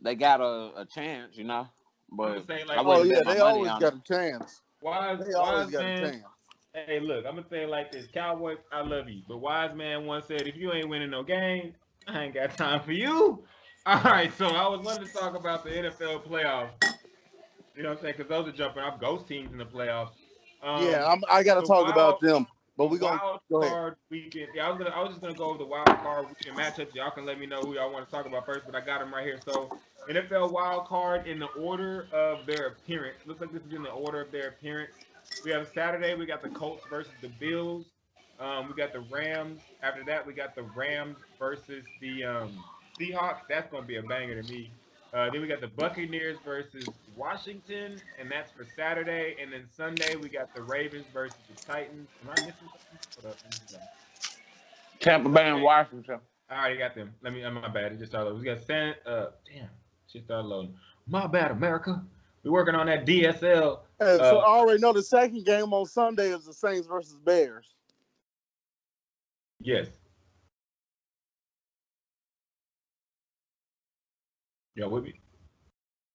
a chance, you know. But they always got a chance. They always got a chance. Hey, look, I'm gonna say it like this: Cowboys, I love you, but Wise Man once said, "If you ain't winning no game, I ain't got time for you." All right, so I was wanting to talk about the NFL playoffs. You know what I'm saying? Because those are jumping off ghost teams in the playoffs. I got to talk about them. But we gonna go ahead. Weekend. Yeah, I was just gonna go over the wild card weekend matchups. Y'all can let me know who y'all want to talk about first, but I got them right here. So NFL wild card in the order of their appearance. Looks like this is in the order of their appearance. We have Saturday. We got the Colts versus the Bills. We got the Rams. After that, we got the Rams versus the Seahawks. That's gonna be a banger to me. Then we got the Buccaneers versus Washington, and that's for Saturday. And then Sunday, we got the Ravens versus the Titans. Am I missing something? Tampa Bay and Washington. I already got them. My bad. It just started loading. We got shit started loading. My bad, America. We're working on that DSL. So I already know the second game on Sunday is the Saints versus Bears. Yes. Y'all with me?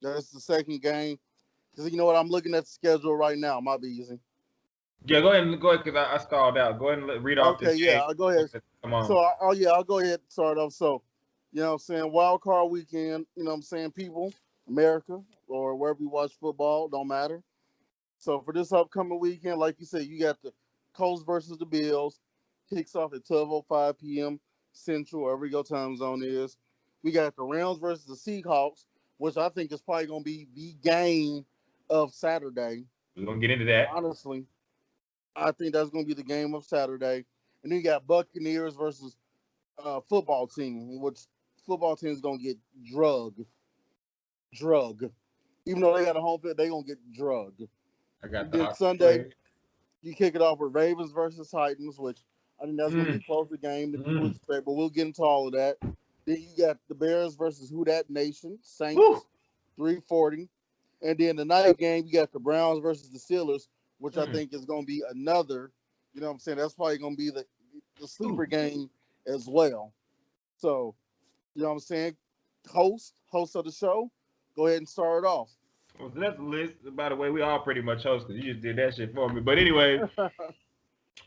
That's the second game. Because you know what? I'm looking at the schedule right now. Might be easy. Yeah, go ahead because I stalled out. Go ahead and read off this game. I'll go ahead. Come on. So, I'll go ahead and start off. So, you know what I'm saying? Wild card weekend, you know what I'm saying? People, America, or wherever you watch football, don't matter. So, for this upcoming weekend, like you said, you got the Colts versus the Bills. Kicks off at 12:05 p.m. Central, wherever your time zone is. We got the Rams versus the Seahawks, which I think is probably going to be the game of Saturday. We're going to get into that. Honestly, I think that's going to be the game of Saturday. And then you got Buccaneers versus football team, which football team is going to get drugged. Even though they got a home field, they're going to get drugged. I got then Sunday, you kick it off with Ravens versus Titans, which I think that's going to be a closer game than people expect, but we'll get into all of that. Then you got the Bears versus Who Dat Nation, Saints, 3:40. And then the night game, you got the Browns versus the Steelers, which I think is going to be another, you know what I'm saying? That's probably going to be the sleeper game as well. So, you know what I'm saying? Host of the show, go ahead and start it off. Well, so that's the list. By the way, we all pretty much host because you just did that shit for me. But anyway,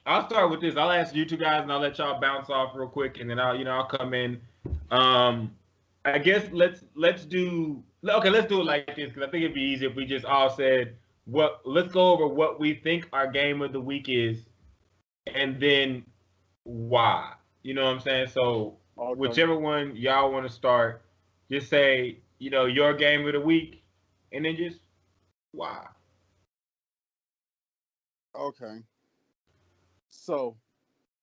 I'll start with this. I'll ask you two guys and I'll let y'all bounce off real quick, and then I'll come in. I guess let's do it like this because I think it'd be easy if we just all said let's go over what we think our game of the week is, and then why. You know what I'm saying? So whichever one y'all want to start, just say, your game of the week, and then just why. Okay. So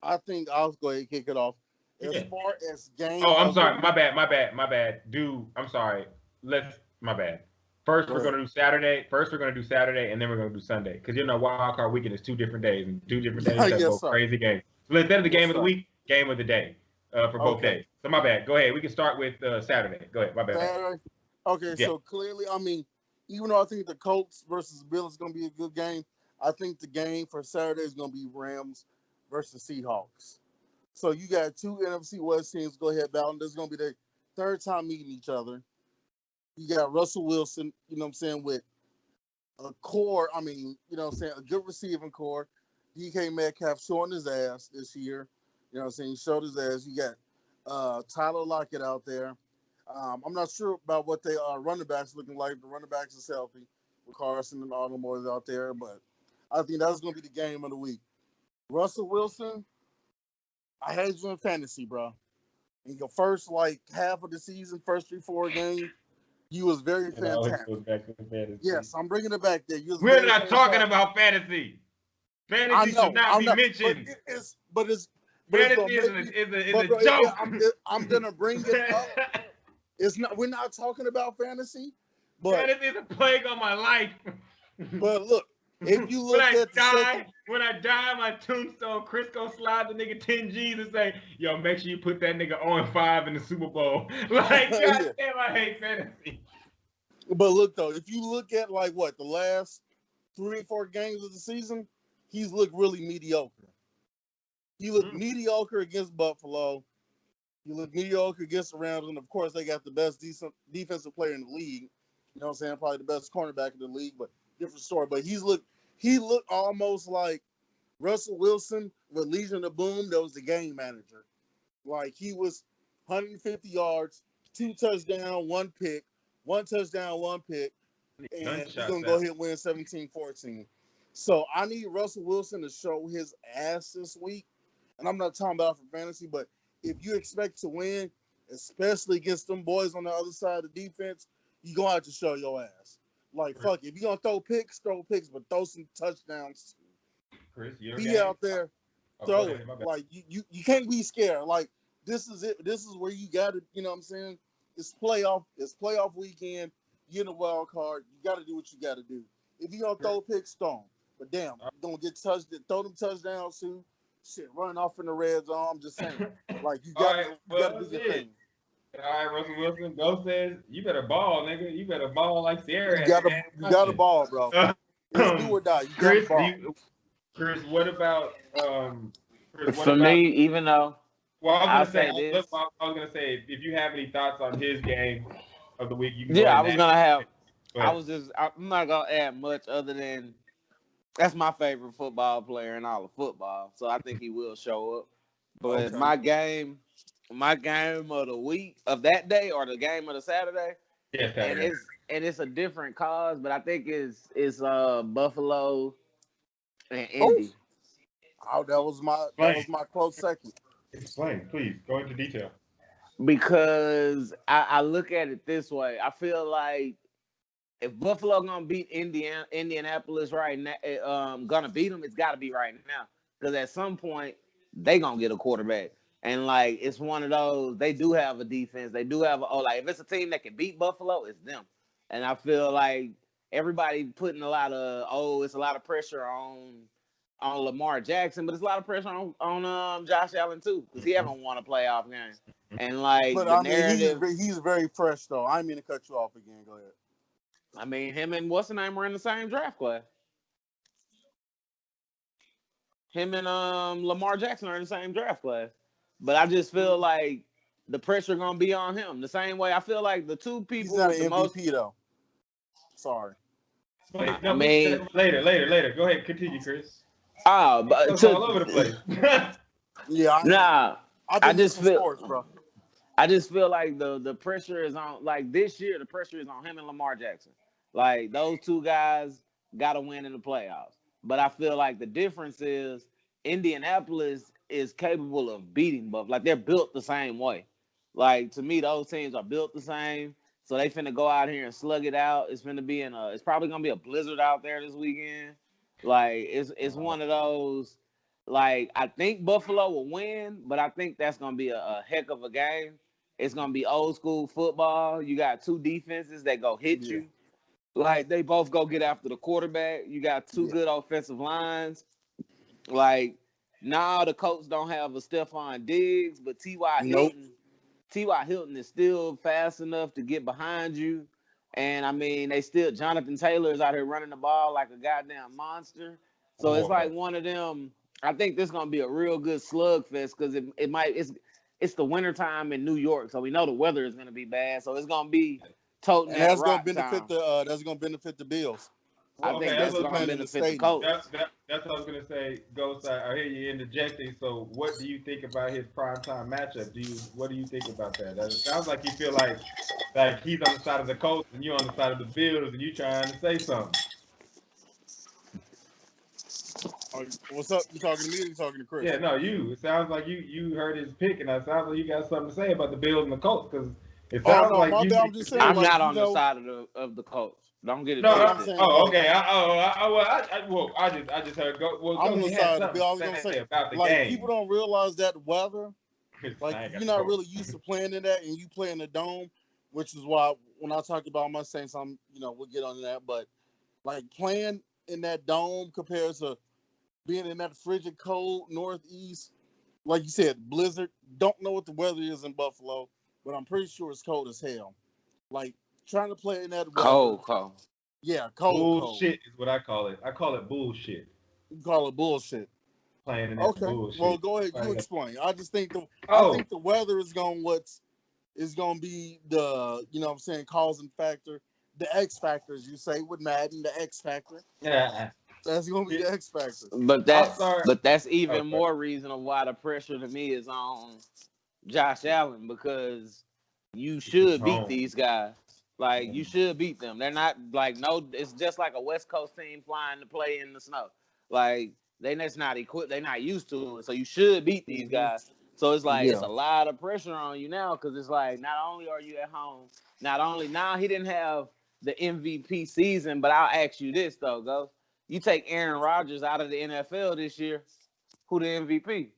I think I'll go ahead and kick it off. As far as game. Oh, I'm sorry. My bad. I'm sorry. My bad. First, we're going to do Saturday. And then we're going to do Sunday. Because, Wild Card Weekend is 2 different days. And 2 different days have both crazy games. So instead of the game of the week, game of the day for both days. So my bad. Go ahead. We can start with Saturday. Go ahead. My bad. Saturday? Okay, so clearly, I mean, even though I think the Colts versus Bills is going to be a good game, I think the game for Saturday is going to be Rams versus Seahawks. So you got 2 NFC West teams go ahead battle. This is going to be their 3rd time meeting each other. You got Russell Wilson, with a core, a good receiving core. DK Metcalf showing his ass this year. He showed his ass. You got Tyler Lockett out there. I'm not sure about what they are running backs looking like. The running backs is healthy with Carson and Aldermore's out there, but I think that's going to be the game of the week. Russell Wilson, I had you in fantasy, bro. In your first half of the season, first 3-4 games, you was very fantastic. Goes back to fantasy. Yes, I'm bringing it back there. We're not talking about fantasy. Fantasy should not be mentioned. Fantasy is a joke. I'm gonna bring it up. We're not talking about fantasy, but fantasy is a plague on my life. But look, if you look when I die, my tombstone, Chris gonna slide the nigga 10 G's and say, "Yo, make sure you put that nigga 0-5 in the Super Bowl." God damn, I hate fantasy. But look though, if you look at the last 3 or 4 games of the season, he's looked really mediocre. He looked mediocre against Buffalo. He looked mediocre against the Rams, and of course they got the best defensive player in the league. You know what I'm saying? Probably the best cornerback in the league, but different story. But he looked almost like Russell Wilson with Legion of Boom. That was the game manager. He was 150 yards, 2 touchdowns, 1 pick, 1 touchdown, 1 pick, and he's gonna go ahead and win 17-14. So I need Russell Wilson to show his ass this week. And I'm not talking about for fantasy, but if you expect to win, especially against them boys on the other side of the defense, you're going to have to show your ass. Fuck it. If you're going to throw picks, but throw some touchdowns. Chris, be out there, throw it. You can't be scared. This is it. This is where you got to, you know what I'm saying? It's playoff weekend. You get a wild card. You got to do what you got to do. If you're going to throw picks, throw them. But damn, you're going to get throw them touchdowns too. Shit, running off in the red zone. I'm just saying. You got to do your thing. All right, Russell Wilson. Go says, you better ball, nigga. You better ball like Sierra. You got to ball, bro. It's do or die. You Chris, got to ball. Chris, what about for me, even though well, I was gonna say if you have any thoughts on his game of the week, you can I'm not gonna add much other than that's my favorite football player in all of football. So I think he will show up. But my game of the week of that day or the game of the Saturday, and it's a different cause, but I think it's Buffalo and Indy. Oh, that was my close second. Explain, please. Go into detail. Because I look at it this way. I feel like if Buffalo gonna beat Indianapolis right now, gonna beat them, it's got to be right now. Because at some point they gonna get a quarterback, and it's one of those. They do have a defense. They do have if it's a team that can beat Buffalo, it's them. And I feel like everybody putting it's a lot of pressure on Lamar Jackson, but it's a lot of pressure on Josh Allen too, because he haven't won a playoff game. And narrative, he's very fresh though. I didn't mean to cut you off again. Go ahead. I mean, him and what's the name were in the same draft class. Him and Lamar Jackson are in the same draft class. But I just feel like the pressure gonna be on him. The same way I feel like the two people. He's not an MVP though. Sorry. I mean, later. Go ahead, continue, Chris. But it's all over the place. Yeah. I just feel. Sports, bro. I just feel like the pressure is on. This year, the pressure is on him and Lamar Jackson. Those two guys, got to win in the playoffs. But I feel like the difference is Indianapolis is capable of beating Buffalo. Like, they're built the same way. Like, to me, those teams are built the same. So they finna go out here and slug it out. It's probably gonna be a blizzard out there this weekend. Like, it's one of those. Like, I think Buffalo will win, but I think that's gonna be a heck of a game. It's gonna be old school football. You got two defenses that go hit you. Like, they both go get after the quarterback. You got two good offensive lines. Like, now the Colts don't have a Stephon Diggs, but T.Y. Hilton is still fast enough to get behind you. And, I mean, Jonathan Taylor is out here running the ball like a goddamn monster. So it's like one of them. I think this is going to be a real good slugfest because it's the wintertime in New York. So we know the weather is going to be bad. So it's going to be toting that rock time. That's going to benefit the Bills. I think that's going to benefit the Colts. That's what I was going to say, Ghost. I hear you interjecting. So what do you think about his primetime matchup? What do you think about that? It sounds like you feel like he's on the side of the Colts and you're on the side of the Bills and you trying to say something. What's up? You talking to me or you talking to Chris? Yeah, no, you. It sounds like you heard his pick, and it sounds like you got something to say about the Bills and the Colts because it sounds like you. I'm just saying, I'm not on the side of the Colts. Don't get it. No, okay. I just heard. I'm on the side of the Bills. I was gonna say about the like game. People don't realize that weather. Like you're not really used to playing in that, and you play in the dome, which is why when I talk about my Saints, we'll get on that. But like playing in that dome compared to being in that frigid, cold Northeast, like you said, blizzard. Don't know what the weather is in Buffalo, but I'm pretty sure it's cold as hell. Like trying to play in that weather. Cold. Yeah, cold. Bullshit is what I call it. I call it bullshit. You call it bullshit. Playing in that bullshit. Well, go ahead. You explain. I just think the weather is going to be the causing factor. The X factor, as you say, with Madden, the X factor. Yeah. That's going to be the X factor. But that's even more reason of why the pressure to me is on Josh Allen because you should beat these guys. Like, you should beat them. They're not like it's just like a West Coast team flying to play in the snow. Like, they're not equipped. They're not used to it. So you should beat these guys. So it's like it's a lot of pressure on you now because it's like not only are you at home, now he didn't have the MVP season, but I'll ask you this though, Ghost. You take Aaron Rodgers out of the NFL this year, who the MVP?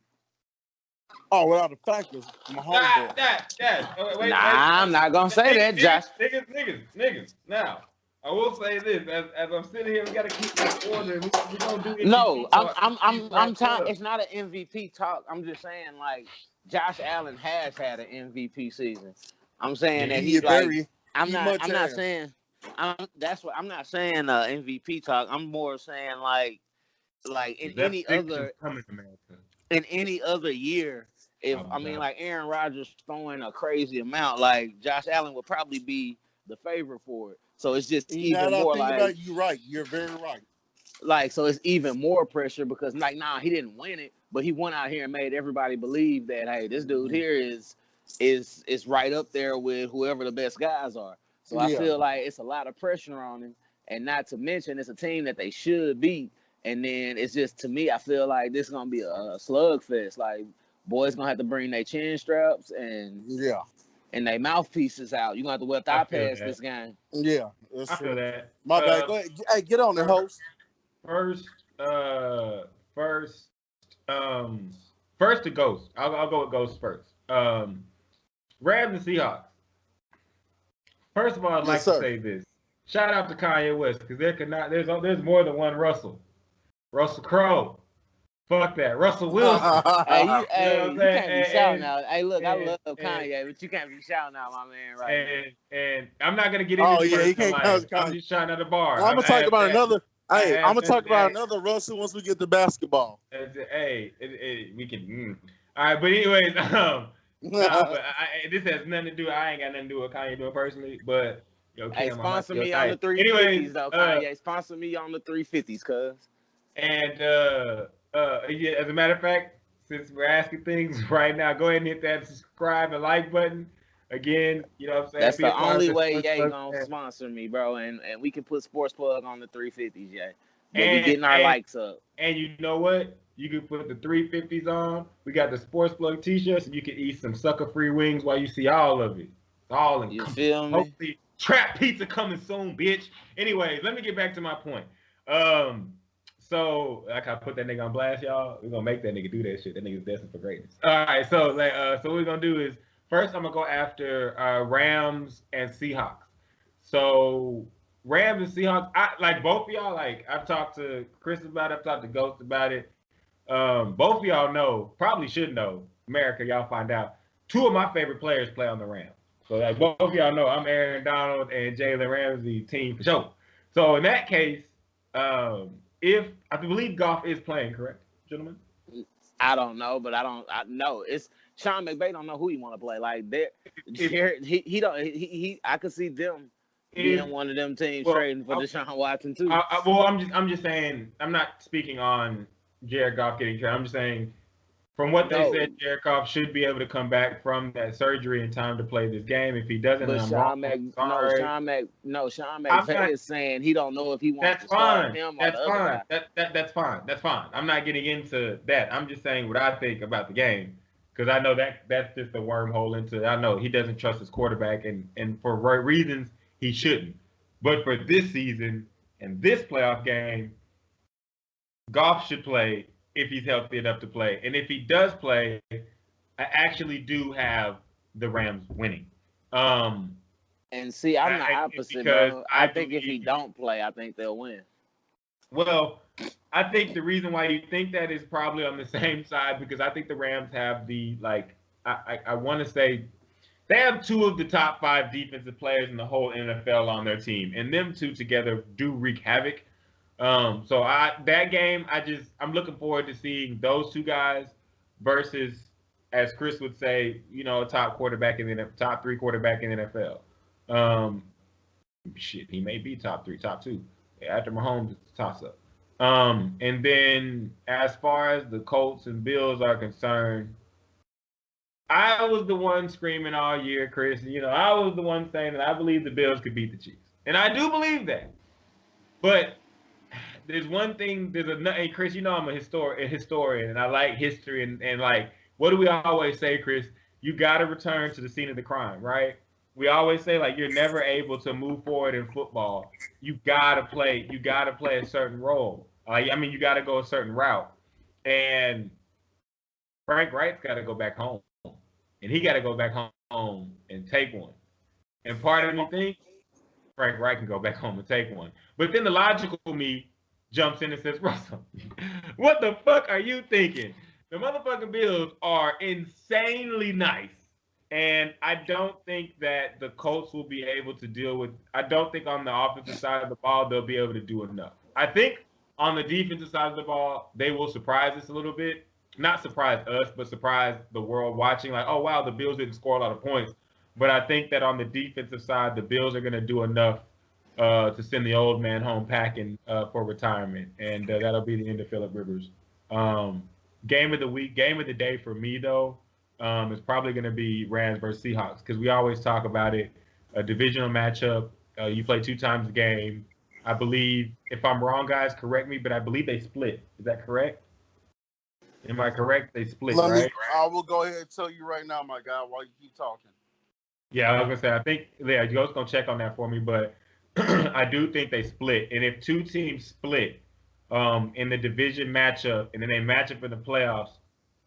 Oh, without the factors, my homeboy. Wait, I'm not gonna say that, Josh. Niggas. Now, I will say this: as I'm sitting here, we gotta keep this order. We don't do MVP No, talk. I'm telling. It's not an MVP talk. I'm just saying, like, Josh Allen has had an MVP season. I'm saying that he's like. I'm not saying MVP talk. I'm more saying like in any other year, like Aaron Rodgers throwing a crazy amount, like Josh Allen would probably be the favorite for it. So it's just even more like you're right. You're very right. Like, so it's even more pressure because he didn't win it, but he went out here and made everybody believe that hey, this dude here is right up there with whoever the best guys are. So I feel like it's a lot of pressure on him, and not to mention it's a team that they should beat. And then it's just, to me, I feel like this is gonna be a slugfest. Like, boys gonna have to bring their chin straps and their mouthpieces out. You're gonna have to wear thigh pads this game. Yeah, I feel that. My bad. Go ahead. Hey, get on there, host. First to Ghost. I'll go with Ghost first. Rams and Seahawks. First of all, I'd like to say this. Shout out to Kanye West because there's more than one Russell. Russell Crowe. Fuck that. Russell Wilson. You can't be shouting out. Hey, look, I love Kanye, but you can't be shouting out my man right now. And I'm not gonna get into it. I'm just shouting at the bar. Well, I'm gonna talk about another. Hey, I'm gonna talk about another Russell once we get to basketball. We can. All right, but anyways, this has nothing to do. I ain't got nothing to do with Kanye doing personally, but hey, sponsor me on the 350s though, Kanye. Sponsor me on the 350s, cuz. And as a matter of fact, since we're asking things right now, go ahead and hit that subscribe and like button. Again, you know what I'm saying? That's Be a the part of only the way Sports Ye Plug. gonna sponsor me, bro. And we can put Sportsplug on the 350s, Ye. But we And, getting our likes up. And you know what? You can put the 350s on. We got the Sports Plug t-shirts, and you can eat some sucker-free wings while you see all of it. It's all in. You feel me? Hopefully, trap pizza coming soon, bitch. Anyways, let me get back to my point. So like I put that nigga on blast, y'all. We're gonna make that nigga do that shit. That nigga's destined for greatness. All right, so so what we're gonna do is first I'm gonna go after Rams and Seahawks. So Rams and Seahawks, I like both of y'all. Like I've talked to Chris about it, I've talked to Ghost about it. Both of y'all know, probably should know, America, y'all find out. Two of my favorite players play on the Rams. So like both of y'all know I'm Aaron Donald and Jalen Ramsey team for sure. So in that case, if I believe Goff is playing, correct, gentlemen? I don't know, but I know it's Sean McVay don't know who he want to play. Like he don't I could see them being one of them teams trading for Deshaun Watson too. I'm just saying, I'm not speaking on Jared Goff getting traded. I'm just saying, from what they said, Jared Goff should be able to come back from that surgery in time to play this game. If he doesn't, then I'm wrong. Sean McVay is saying he don't know if he wants to start him or the other guy. That's fine. That's fine. I'm not getting into that. I'm just saying what I think about the game, because I know that's just a wormhole into it. I know he doesn't trust his quarterback, and for right reasons he shouldn't. But for this season and this playoff game, Goff should play if he's healthy enough to play. And if he does play, I actually do have the Rams winning. And see, I'm the opposite, bro. I think if he don't play, I think they'll win. Well, I think the reason why you think that is probably on the same side, because I think the Rams have the, like, I want to say, they have two of the top 5 defensive players in the whole NFL on their team. And them two together do wreak havoc. So that game, I'm looking forward to seeing those two guys versus, as Chris would say, a top quarterback in the top 3 quarterback in the NFL. Shit, he may be top 3, top 2. After Mahomes, it's a toss up. And then as far as the Colts and Bills are concerned, I was the one screaming all year, Chris. I was the one saying that I believe the Bills could beat the Chiefs, and I do believe that. But there's one thing. And Chris, I'm a historian, and I like history. And like, what do we always say, Chris? You got to return to the scene of the crime, right? We always say, like, you're never able to move forward in football. You gotta play a certain role. You got to go a certain route. And Frank Wright's got to go back home, and he got to go back home and take one. And part of me thinks Frank Wright can go back home and take one. But then the logical me jumps in and says, Russell, what the fuck are you thinking? The motherfucking Bills are insanely nice. And I don't think that the Colts will be able to deal with, I don't think on the offensive side of the ball, they'll be able to do enough. I think on the defensive side of the ball, they will surprise us a little bit. Not surprise us, but surprise the world watching. Like, oh, wow, the Bills didn't score a lot of points. But I think that on the defensive side, the Bills are going to do enough to send the old man home packing for retirement. And that'll be the end of Phillip Rivers. Game of the day for me, though, is probably going to be Rams versus Seahawks, because we always talk about it. A divisional matchup. You play 2 times a game. I believe, if I'm wrong, guys, correct me, but I believe they split. Is that correct? Am I correct? They split, right? I will go ahead and tell you right now, my guy, while you keep talking. Yeah, I was going to say, I think, Joe's going to check on that for me, but I do think they split. And if 2 teams split in the division matchup, and then they match up in the playoffs,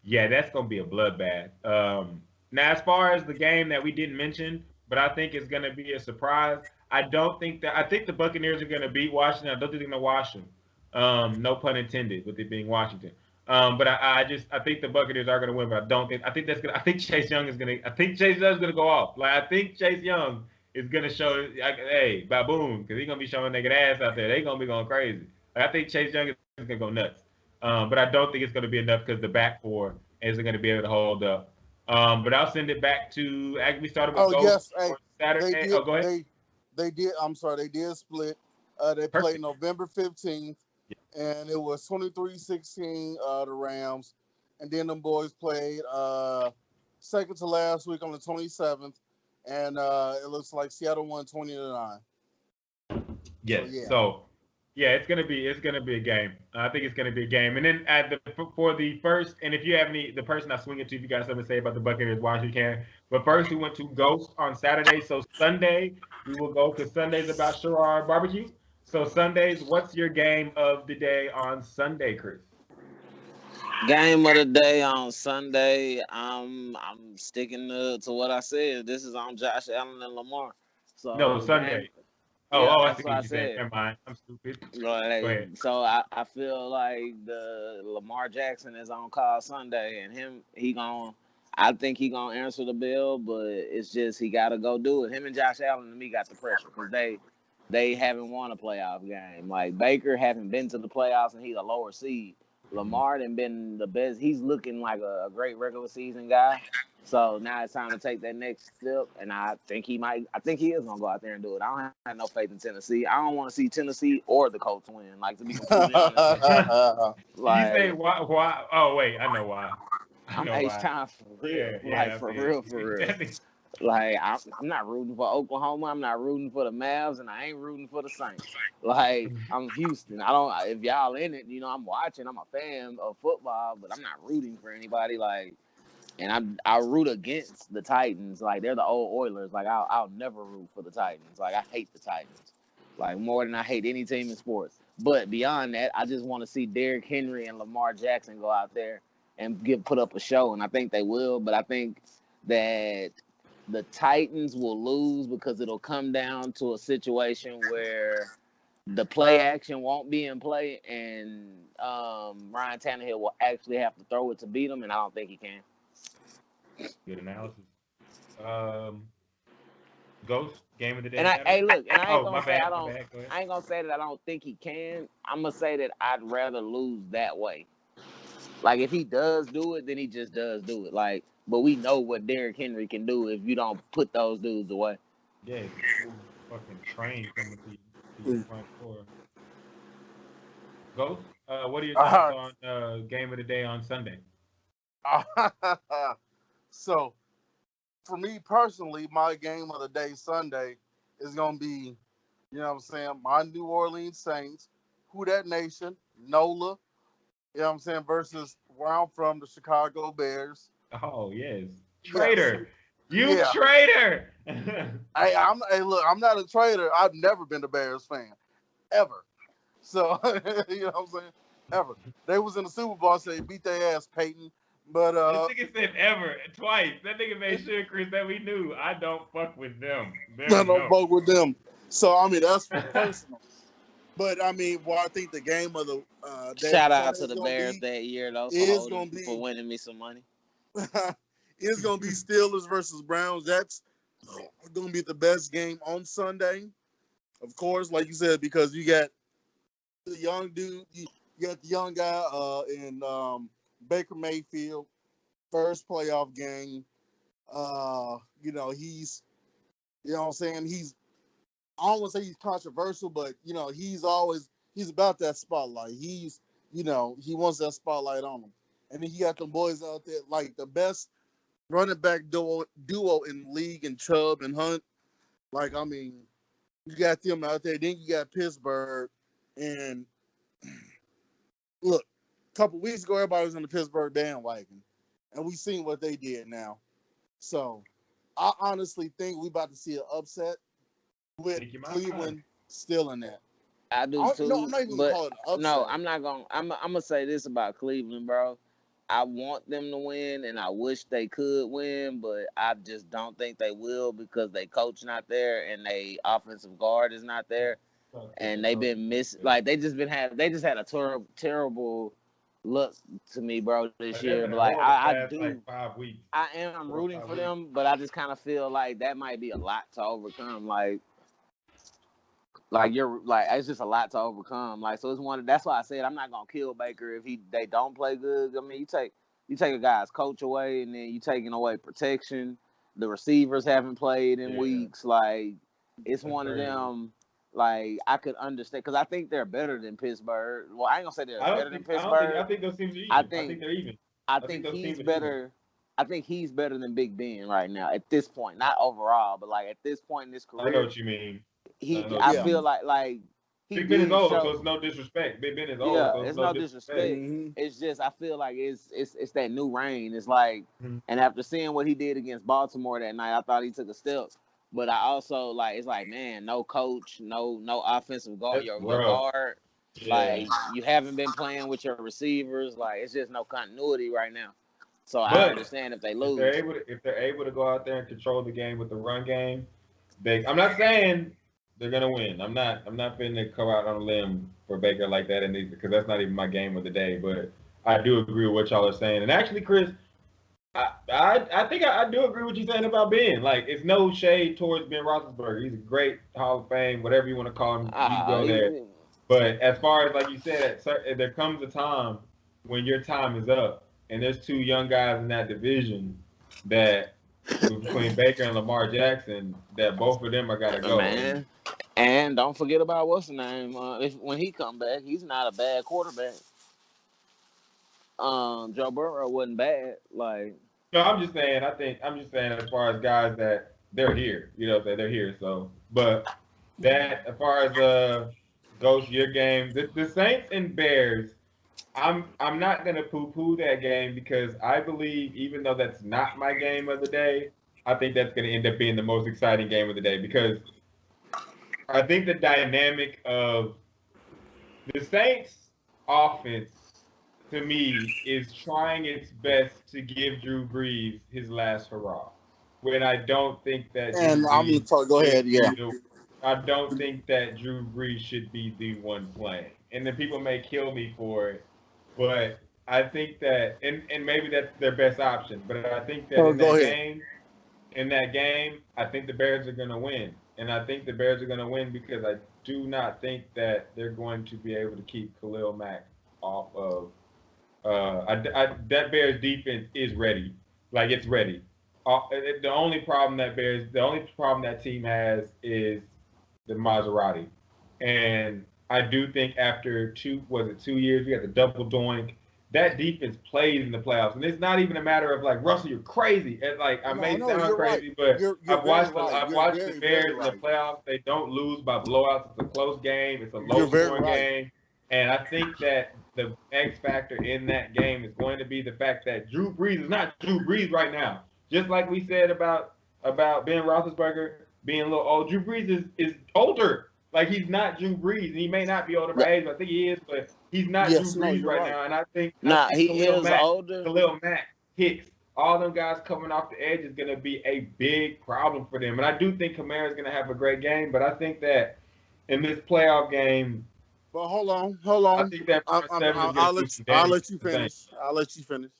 yeah, that's going to be a bloodbath. Now, as far as the game that we didn't mention, but I think it's going to be a surprise, I think the Buccaneers are going to beat Washington. I don't think they're going to wash them. No pun intended with it being Washington. But I think the Buccaneers are going to win, but I think Chase Young is going to go off. Like, I think Chase Young is going to show, hey, baboon, because he's going to be showing naked ass out there. They're going to be going crazy. Like, I think Chase Young is going to go nuts. But I don't think it's going to be enough because the back four isn't going to be able to hold up. But I'll send it back to, we started with Saturday. Go ahead. They did. I'm sorry. They did split. They played November 15th, and it was 23-16, the Rams. And then them boys played second to last week on the 27th, and it looks like Seattle won 20-9. Yes. So yeah, it's gonna be a game. I think it's gonna be a game. And then for the first, and if you have the person I swing it to, if you got something to say about the Buccaneers, watch you can. But first, we went to Ghost on Saturday. So Sunday we will go because Sunday's about Sherrard barbecue. So Sundays, what's your game of the day on Sunday, Chris? Game of the day on Sunday. I'm sticking to what I said. This is on Josh Allen and Lamar. So no, Sunday. I see what you said. Never mind. I'm stupid. Go ahead. So I feel like the Lamar Jackson is on call Sunday, and I think he gonna answer the bell, but it's just he got to go do it. Him and Josh Allen to me got the pressure because they haven't won a playoff game. Like Baker haven't been to the playoffs, and he's a lower seed. Lamar done been the best. He's looking like a great regular season guy. So now it's time to take that next step, and I think he is gonna go out there and do it. I don't have no faith in Tennessee. I don't want to see Tennessee or the Colts win. Like, to be completely honest, like, you say why? Oh wait, I know why. I'm H-Time for real. For real. Like, I'm not rooting for Oklahoma. I'm not rooting for the Mavs, and I ain't rooting for the Saints. Like, I'm Houston. If y'all in it, I'm watching. I'm a fan of football, but I'm not rooting for anybody. Like, and I root against the Titans. Like, they're the old Oilers. Like, I'll never root for the Titans. Like, I hate the Titans. Like, more than I hate any team in sports. But beyond that, I just want to see Derrick Henry and Lamar Jackson go out there and put up a show, and I think they will. But I think that the Titans will lose because it'll come down to a situation where the play action won't be in play, and Ryan Tannehill will actually have to throw it to beat him, and I don't think he can. Good analysis. Ghost game of the day. And I ain't gonna say I ain't gonna say that I don't think he can. I'm gonna say that I'd rather lose that way. Like, if he does do it, then he just does do it. Like, but we know what Derrick Henry can do if you don't put those dudes away. Yeah, fucking train coming to your front door. Ghost, what are your thoughts on game of the day on Sunday? So, for me personally, my game of the day Sunday is going to be, my New Orleans Saints, Who Dat Nation, NOLA, versus where I'm from, the Chicago Bears. Oh, yes. Traitor. Yes. Traitor. I'm not a traitor. I've never been a Bears fan. Ever. So, ever. They was in the Super Bowl, so they beat their ass, Peyton. But this nigga said ever twice. That nigga made sure, Chris, that we knew. I don't fuck with them. I don't fuck with them. So that's personal. But I think the game of the shout out to the Bears that year though for winning me some money. It's gonna be Steelers versus Browns. That's gonna be the best game on Sunday, of course, like you said, because you got the young dude, you got the young guy in Baker Mayfield, first playoff game. He's, he's, I don't want to say he's controversial, but he's about that spotlight. He wants that spotlight on him. And then he got them boys out there, like the best running back duo in the league, and Chubb and Hunt. Like, you got them out there. Then you got Pittsburgh. And look, a couple weeks ago, everybody was on the Pittsburgh bandwagon. And we seen what they did now. So, I honestly think we about to see an upset with Cleveland still in that. I do too. No, I'm not even gonna call it an upset. No, I'm not gonna. I'm gonna say this about Cleveland, bro. I want them to win, and I wish they could win, but I just don't think they will because they coach not there and they offensive guard is not there, and they've been missing. Like, they just had a terrible look to me, bro, this year. But like, I do. Like 5 weeks. I am rooting for them, but I just kind of feel like that might be a lot to overcome. Like it's just a lot to overcome. Like, so that's why I said I'm not gonna kill Baker if they don't play good. I mean, you take a guy's coach away, and then you taking away protection. The receivers haven't played in weeks. Like, it's one of them. Like, I could understand because I think they're better than Pittsburgh. Well, I ain't gonna say they're better than Pittsburgh. I think those teams are even. I think they're even. I think he's better. I think he's better than Big Ben right now at this point. Not overall, but like at this point in his career. I know what you mean. I feel like he Big Ben is did old, show, so it's no disrespect. Big Ben is old, yeah, so it's it's no no disrespect. disrespect. Mm-hmm. It's just I feel like it's that new reign. It's like, Mhm. and after seeing what he did against Baltimore that night, I thought he took a step. But I also it's like, man, no coach, no offensive guard, That's your rough. guard. Yeah. Like, you haven't been playing with your receivers. Like, it's just no continuity right now. So I But understand if they if lose. they're able to go out there and control the game with the run game, I'm not saying they're gonna win. I'm not finna to come out on a limb for Baker like that, and because that's not even my game of the day. But I do agree with what y'all are saying. And actually, Chris, I think I do agree with you saying about Ben. Like, it's no shade towards Ben Roethlisberger. He's a great Hall of Fame, whatever you want to call him. You go there. But as far as, like you said, there comes a time when your time is up, and there's two young guys in that division that between Baker and Lamar Jackson, that both of them are gotta go. Man. And don't forget about what's the name. When he come back, he's not a bad quarterback. Joe Burrow wasn't bad. Like, no, I'm just saying as far as guys that they're here, they're here. So, but that as far as goes to your game, the Saints and Bears, I'm not gonna poo-poo that game because I believe even though that's not my game of the day, I think that's gonna end up being the most exciting game of the day because I think the dynamic of the Saints offense to me is trying its best to give Drew Brees his last hurrah. When I don't think that And Drew I'm gonna Brees talk. Go ahead. Yeah. I don't think that Drew Brees should be the one playing. And then people may kill me for it, but I think that and maybe that's their best option. But I think that in that game, I think the Bears are gonna win. And I think the Bears are gonna win because I do not think that they're going to be able to keep Khalil Mack off of that Bears defense is ready. Like, it's ready. The only problem that team has is the Maserati. And I do think after 2 years, we got the double doink. That defense plays in the playoffs, and it's not even a matter of like, Russell, you're crazy. And like, I may sound crazy, but I've watched the Bears in the playoffs. They don't lose by blowouts. It's a close game. It's a low-scoring game. And I think that the X factor in that game is going to be the fact that Drew Brees is not Drew Brees right now. Just like we said about Ben Roethlisberger being a little old, Drew Brees is older. Like, he's not Drew Brees, and he may not be older by age, but I think he is. But he's not Drew Brees right now, and I think he is older. Khalil Mack, Hicks, all them guys coming off the edge is going to be a big problem for them. And I do think Kamara's going to have a great game, but I think that in this playoff game. But hold on. I think that I'll let you finish. I'll let you finish.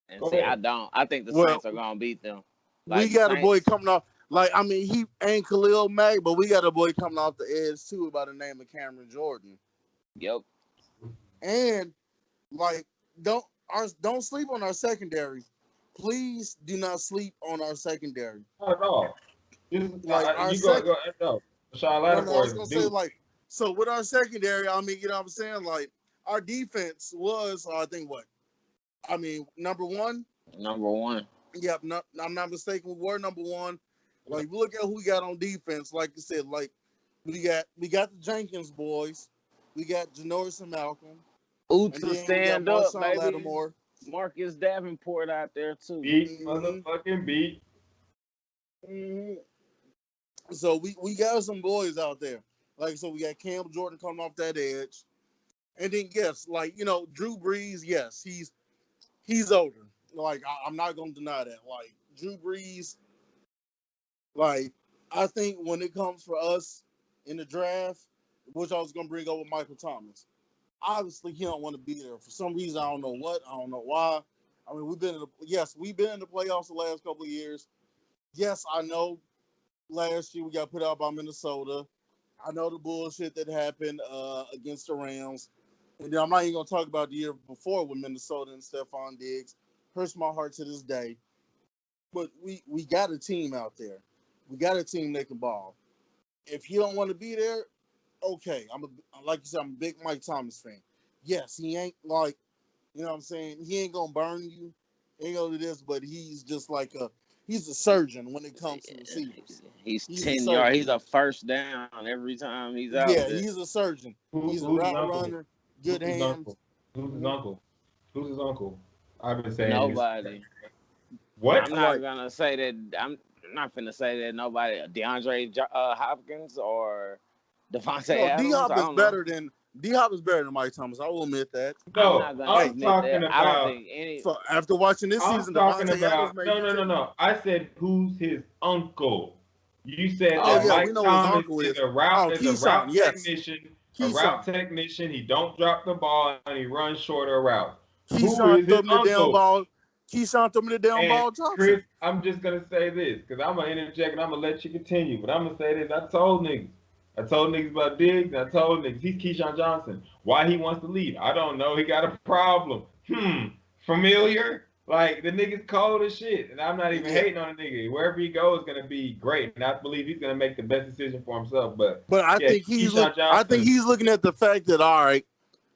And see, I don't. I think the Saints are gonna beat them. Like, we got a boy coming off. Like, I mean, he ain't Khalil Mack, but we got a boy coming off the edge too by the name of Cameron Jordan. Yep. And like, don't sleep on our secondary. Please do not sleep on our secondary. Not at all. So with our secondary, I mean, you know what I'm saying? Like, our defense was, I think, number one? Number one. Yep, I'm not mistaken. We were number one. Like, look at who we got on defense. Like you said, like, we got the Jenkins boys. We got Janoris and Malcolm. To stand up, baby. Lattimore. Marcus Davenport out there, too. Motherfucking beat. Mm-hmm. So we got some boys out there. Like, so we got Cam Jordan coming off that edge. And then, yes, like, you know, Drew Brees, yes, he's older. Like, I'm not going to deny that. Like, Drew Brees, like, I think when it comes for us in the draft, which I was going to bring up with Michael Thomas, obviously he don't want to be there. For some reason, I don't know what, I don't know why. I mean, we've been in the playoffs the last couple of years. Yes, I know last year we got put out by Minnesota. I know the bullshit that happened against the Rams. And then I'm not even going to talk about the year before with Minnesota and Stephon Diggs. Hurts my heart to this day. But we got a team out there. We got a team that can ball. If you don't want to be there, okay. Like you said, I'm a big Mike Thomas fan. Yes, he ain't like, you know what I'm saying? He ain't going to burn you ain't gonna do this, but he's just like he's a surgeon when it comes to receivers. He's 10 yards. He's a first down every time he's out there. He's a surgeon. He's a route runner, good hands. Who's his uncle? Who's his uncle? I've been saying nobody. What? I'm not gonna say that. I'm not finna say that nobody. DeAndre Hopkins or Devontae Adams. D-Hop is better than Mike Thomas. I will admit that. No, I'm not gonna admit that. I don't think any. So after watching this season, Devontae Adams no. I said who's his uncle. You said that Mike Thomas is a route technician. A route technician. He don't drop the ball and he runs shorter routes. Keyshawn threw me the damn ball. Keyshawn threw me the damn ball. Johnson. Chris, I'm just gonna say this because I'm gonna interject and I'm gonna let you continue. But I'm gonna say this. I told niggas about Diggs. And I told niggas he's Keyshawn Johnson. Why he wants to leave? I don't know. He got a problem. Familiar? Like the nigga's cold as shit, and I'm not even hating on the nigga. Wherever he goes is gonna be great, and I believe he's gonna make the best decision for himself. But I think he's looking at the fact that all right,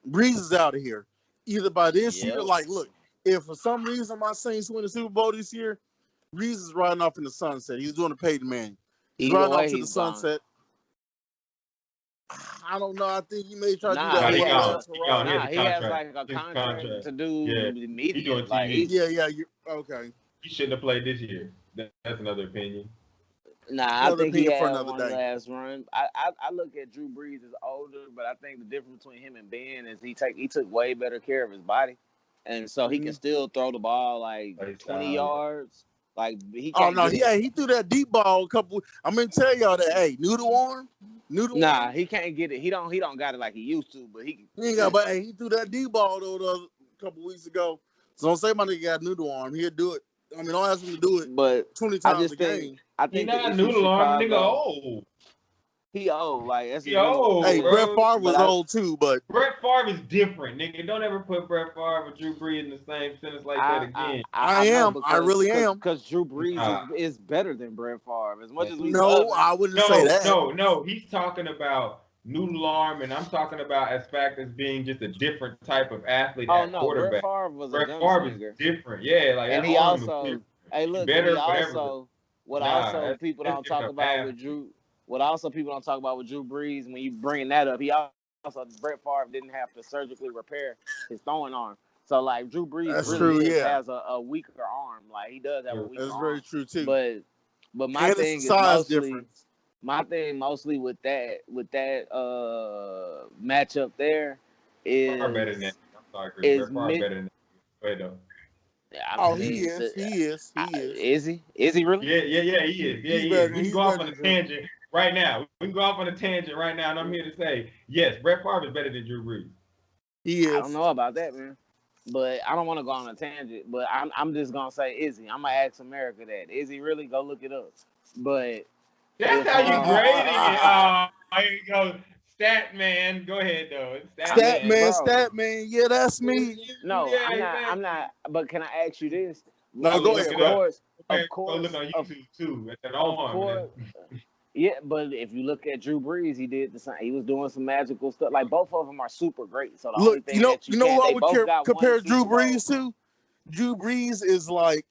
Breeze is out of here. Either by this year, like look, if for some reason my Saints win the Super Bowl this year, Breeze is riding off in the sunset. He's doing a Peyton Manning. He's riding off to the sunset. I don't know. I think he may try to do that. He has like a contract to do immediately. Okay. He shouldn't have played this year. That's another opinion. I think he had one last run. I look at Drew Brees as older, but I think the difference between him and Ben is he took way better care of his body, and so he can still throw the ball like 20 yards. Like he threw that deep ball a couple. I'm gonna tell y'all that. Hey, noodle arm. He can't get it. He don't got it like he used to. But he ain't got. But he threw that deep ball though a couple weeks ago. So don't say my nigga got noodle arm. He'll do it. I mean, don't ask him to do it. But 20 times a game. I think he not noodle arm. Nigga old. He old. Like that's old. Hey, bro. Brett Favre was old too, but Brett Favre is different, nigga. Don't ever put Brett Favre and Drew Brees in the same sentence like that again. I really am. Because Drew Brees is better than Brett Favre. As much as we I wouldn't say that. No. He's talking about noodle arm, and I'm talking about as fact as being just a different type of athlete at quarterback. Brett Favre is different. Yeah, like and he also. Hey, look. What also people don't talk about with Drew. What also people don't talk about with Drew Brees, when you bringing that up, he also Brett Favre didn't have to surgically repair his throwing arm. So like Drew Brees has a weaker arm. Like he does have a weaker arm. That's very true too. But my thing mostly with that matchup there is far better than that. I'm sorry, Chris. Brett Favre better than that. Wait though. He is. Is he? Is he really? Yeah, he is. Yeah, he is. We can go off on a tangent right now. We can go off on a tangent right now, and I'm here to say, yes, Brett Favre is better than Drew Brees. He is. I don't know about that, man. But I don't want to go on a tangent. But I'm just gonna say, is he? I'm gonna ask America that. Is he really? Go look it up. But that's how you grading it. Here you go. Stat man, go ahead though. Stat man. Yeah, that's me. No, I'm not. But can I ask you this? No, go ahead. Of course. Look on YouTube too. At that arm. Yeah, but if you look at Drew Brees, he did the same. He was doing some magical stuff. Like both of them are super great. So the only thing you know what would compare Drew Brees to? Drew Brees is like,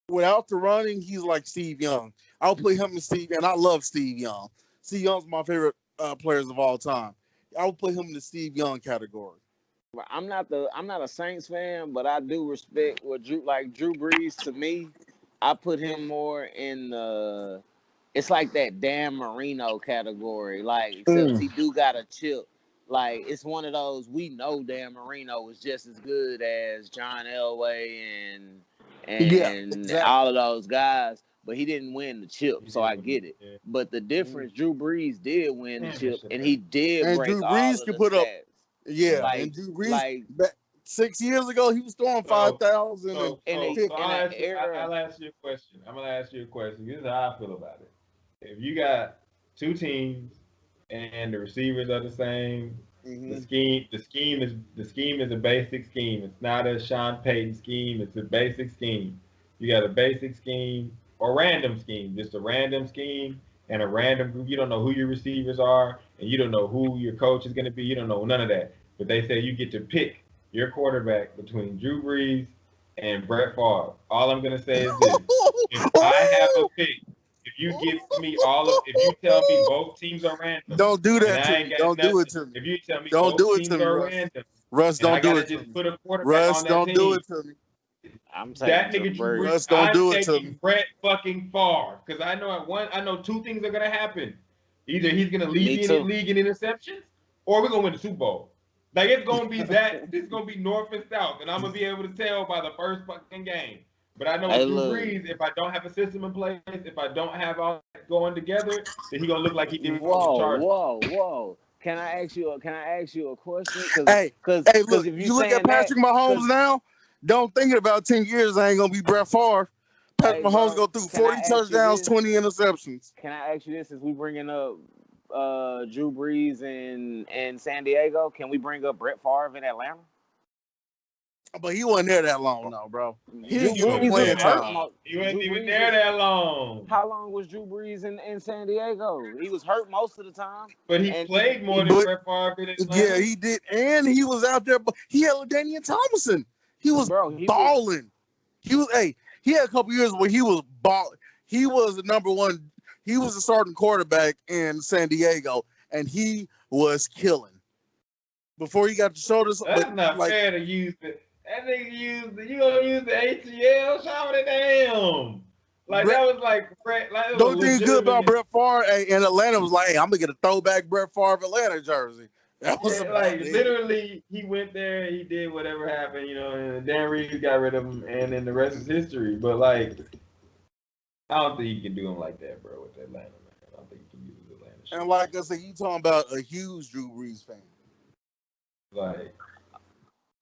without the running, he's like Steve Young. I'll play him and Steve, and I love Steve Young. Steve Young's my favorite players of all time. I would put him in the Steve Young category. I'm not a Saints fan, but I do respect what Drew Brees. To me, I put him more in the. It's like that Dan Marino category, like except he do got a chip. Like it's one of those, we know Dan Marino was just as good as John Elway and all of those guys, but he didn't win the chip, so I get it. Yeah. But the difference, Drew Brees did win the chip, and he did break Drew all Brees of the put stats. Up. Yeah, and Drew Brees, 6 years ago, he was throwing 5,000. I'll ask you a question. I'm gonna ask you a question. This is how I feel about it. If you got two teams and the receivers are the same, the scheme is a basic scheme. It's not a Sean Payton scheme. It's a basic scheme. You got a basic scheme or random scheme, just a random scheme and a random group. You don't know who your receivers are, and you don't know who your coach is going to be. You don't know none of that. But they say you get to pick your quarterback between Drew Brees and Brett Favre. All I'm gonna say is this: if I have a pick, if you tell me both teams are random, don't do and that I to ain't me. got Don't do nothing. it to me. If you tell me Don't both do it to teams me, are Russ. random, Russ, and I don't do gotta it to just me. put a quarterback Russ, on that don't do team, it to me. I'm taking that Drew nigga Drew Brees. Brees, Russ, don't I'm do it to taking me. Brett fucking Favre because I know two things are gonna happen. Either he's gonna lead Me the too. league in interceptions, or we're gonna win the Super Bowl. Like it's gonna be that. This is gonna be north and south, and I'm gonna be able to tell by the first fucking game. But I know Hey, with Drew look. Brees, if I don't have a system in place, if I don't have all that going together, then he gonna look like he did with the Chargers. Whoa. Can I ask you a question? Hey, Cause look, if you look at saying that, Patrick Mahomes now, don't think in about 10 years I ain't going to be Brett Favre. Patrick hey, Mahomes bro, go through can I 40 ask you touchdowns, this? 20 interceptions. Can I ask you this? Since we bringing up Drew Brees in San Diego, can we bring up Brett Favre in Atlanta? But he wasn't there that long, no, bro. He Drew didn't get no Brees playing was hurt. time. He wasn't Drew even Brees there was, that long. How long was Drew Brees in San Diego? He was hurt most of the time. But he And played more than Brett Favre in Atlanta. Yeah, he did. And he was out there. But he had LaDainian Tomlinson. He was balling. He had a couple years where he was balling. He was the number one. He was the starting quarterback in San Diego, and he was killing. Before he got the shoulders. That's not fair to use it. That nigga you gonna use the ATL? Shout it damn. Like Brett, that was like Brett. Like, the only thing good about Brett Favre in Atlanta was like, hey, I'm gonna get a throwback Brett Favre Atlanta jersey. That was literally he went there, he did whatever happened, and Dan Reeves got rid of him, and then the rest is history. But like, I don't think you can do him like that, bro, with Atlanta, man. I don't think you can use Atlanta. And like I said, you talking about a huge Drew Brees fan. Like,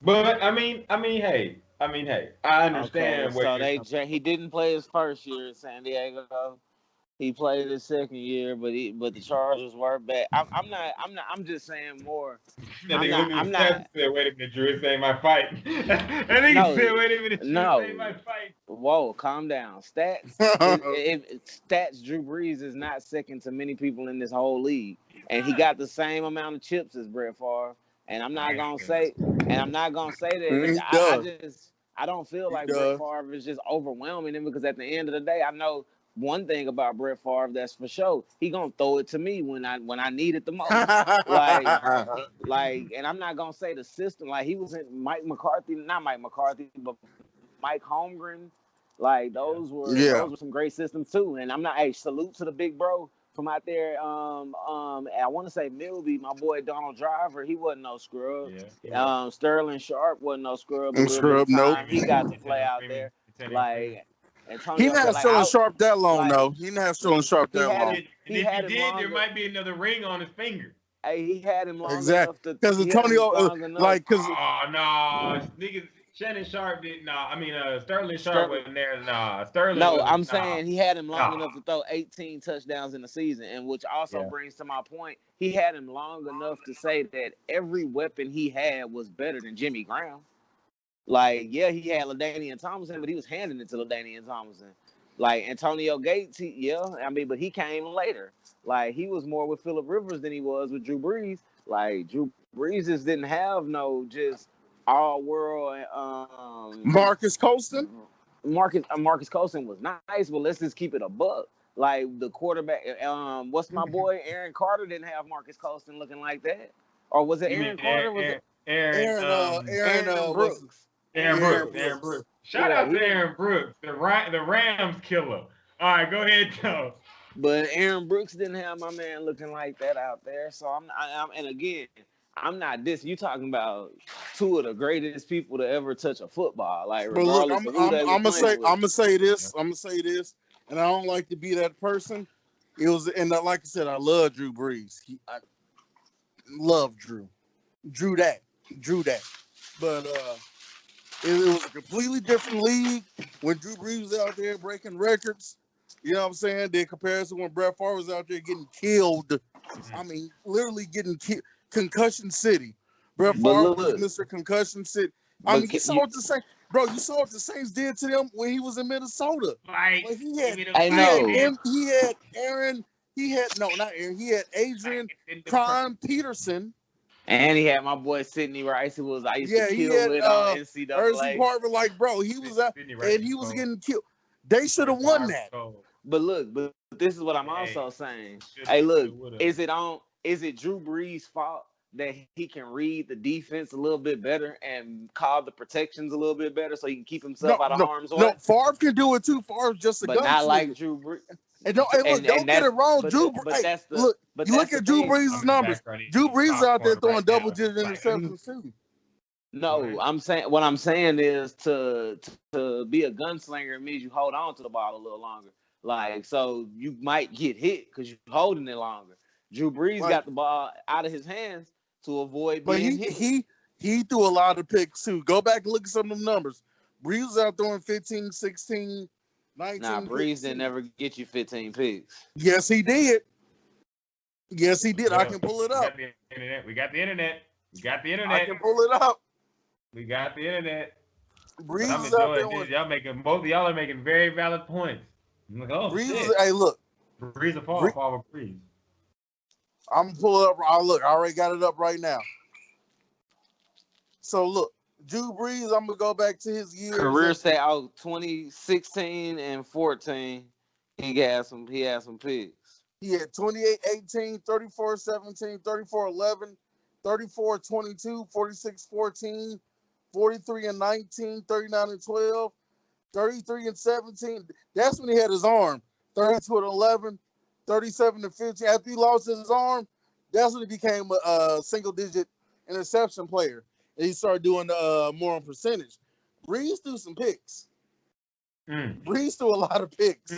but I mean, hey, I understand what he didn't play his first year in San Diego. He played his second year, but the Chargers were bad. I'm just saying more. I'm not. Said, wait a minute, Drew, this ain't my fight. That nigga said, wait a minute, Drew, this ain't my fight. Whoa, calm down. Stats. Stats. Drew Brees is not second to many people in this whole league, and he got the same amount of chips as Brett Favre. And I'm not gonna say that. I don't feel like Brett Favre is just overwhelming him, because at the end of the day, I know one thing about Brett Favre that's for sure. He gonna throw it to me when I need it the most. like, and I'm not gonna say the system. Like, he was in not Mike McCarthy, but Mike Holmgren. Like, those were some great systems too. And I'm not. Hey, salute to the big bro from out there. I want to say Milby, my boy Donald Driver. He wasn't no scrub. Yeah. Sterling Sharp wasn't no scrub. Nope. He got to play out there. Like, Antonio, he didn't have Sterling Sharp that long, though. He didn't have Sterling Sharp that long. If he did, there might be another ring on his finger. Hey, he had him long enough to. Because Antonio, because niggas. Shannon Sharp did Sterling Sharp wasn't there. Sterling. No, I'm saying he had him long enough to throw 18 touchdowns in the season, and which also brings to my point, he had him long enough to say that every weapon he had was better than Jimmy Graham. Like, yeah, he had LaDainian Tomlinson, but he was handing it to LaDainian Tomlinson. Like, Antonio Gates, but he came later. Like, he was more with Phillip Rivers than he was with Drew Brees. Like, Drew Brees just didn't have no just all-world. Marcus Colston? Marcus Colston was nice, but let's just keep it a buck. Like, the quarterback, what's my boy? Aaron Carter didn't have Marcus Colston looking like that. Or was it Aaron Carter? Was it Aaron Brooks? Aaron Brooks. Shout out to Aaron Brooks, the Rams killer. All right, go ahead, Joe. But Aaron Brooks didn't have my man looking like that out there. So I'm not this. You talking about two of the greatest people to ever touch a football. Like, regardless of who they were playing with. I'm gonna say this, and I don't like to be that person. It was, and like I said, I love Drew Brees. I love Drew that. But it was a completely different league when Drew Brees was out there breaking records. You know what I'm saying? The comparison when Brett Favre was out there getting killed. I mean, literally getting killed. Concussion City. Brett Favre was Mr. Concussion City. I mean, you saw what the Saints, bro. You saw what the Saints did to them when he was in Minnesota. Like, he had Aaron. He had Adrian Prime Peterson. And he had my boy Sidney Rice, who was I used to he kill had with on Ernest NCAA. Parker, like, bro, he was out and he was getting killed. They should have won that. But look, but this is what I'm also saying. Hey, look, is it Drew Brees' fault that he can read the defense a little bit better and call the protections a little bit better so he can keep himself out of harm's way? No, Favre can do it too. Favre's just a but not gunslinger. Like Drew Brees. And don't get it wrong. Drew Brees. Look at Drew Brees' numbers. Drew Brees is out there throwing double-digit interceptions too. No, what I'm saying is to be a gunslinger means you hold on to the ball a little longer. Like, so you might get hit because you're holding it longer. Drew Brees got the ball out of his hands to avoid being hit. He threw a lot of picks too. Go back and look at some of the numbers. Brees was out throwing 15, 16, 19. Nah, Brees didn't ever get you 15 picks. Yes, he did. Yes, he did. I can pull it up. We got the internet. I can pull it up. We got the internet. Brees I'm enjoying this. Both of y'all are making very valid points. I'm like, oh, Brees, shit. hey, look. Brees a fall with Brees. I'm gonna pull it up. I already got it up right now. So look, Drew Brees, I'm gonna go back to his years. Career stat out 2016 and 14. He had some picks. He had 28-18, 34-17, 34-11, 34-22, 46-14, 43-19, 39-12, 33-17. That's when he had his arm. 32-11, 37-15. After he lost his arm, that's when he became a single-digit interception player. And he started doing more on percentage. Brees threw some picks. Brees threw a lot of picks.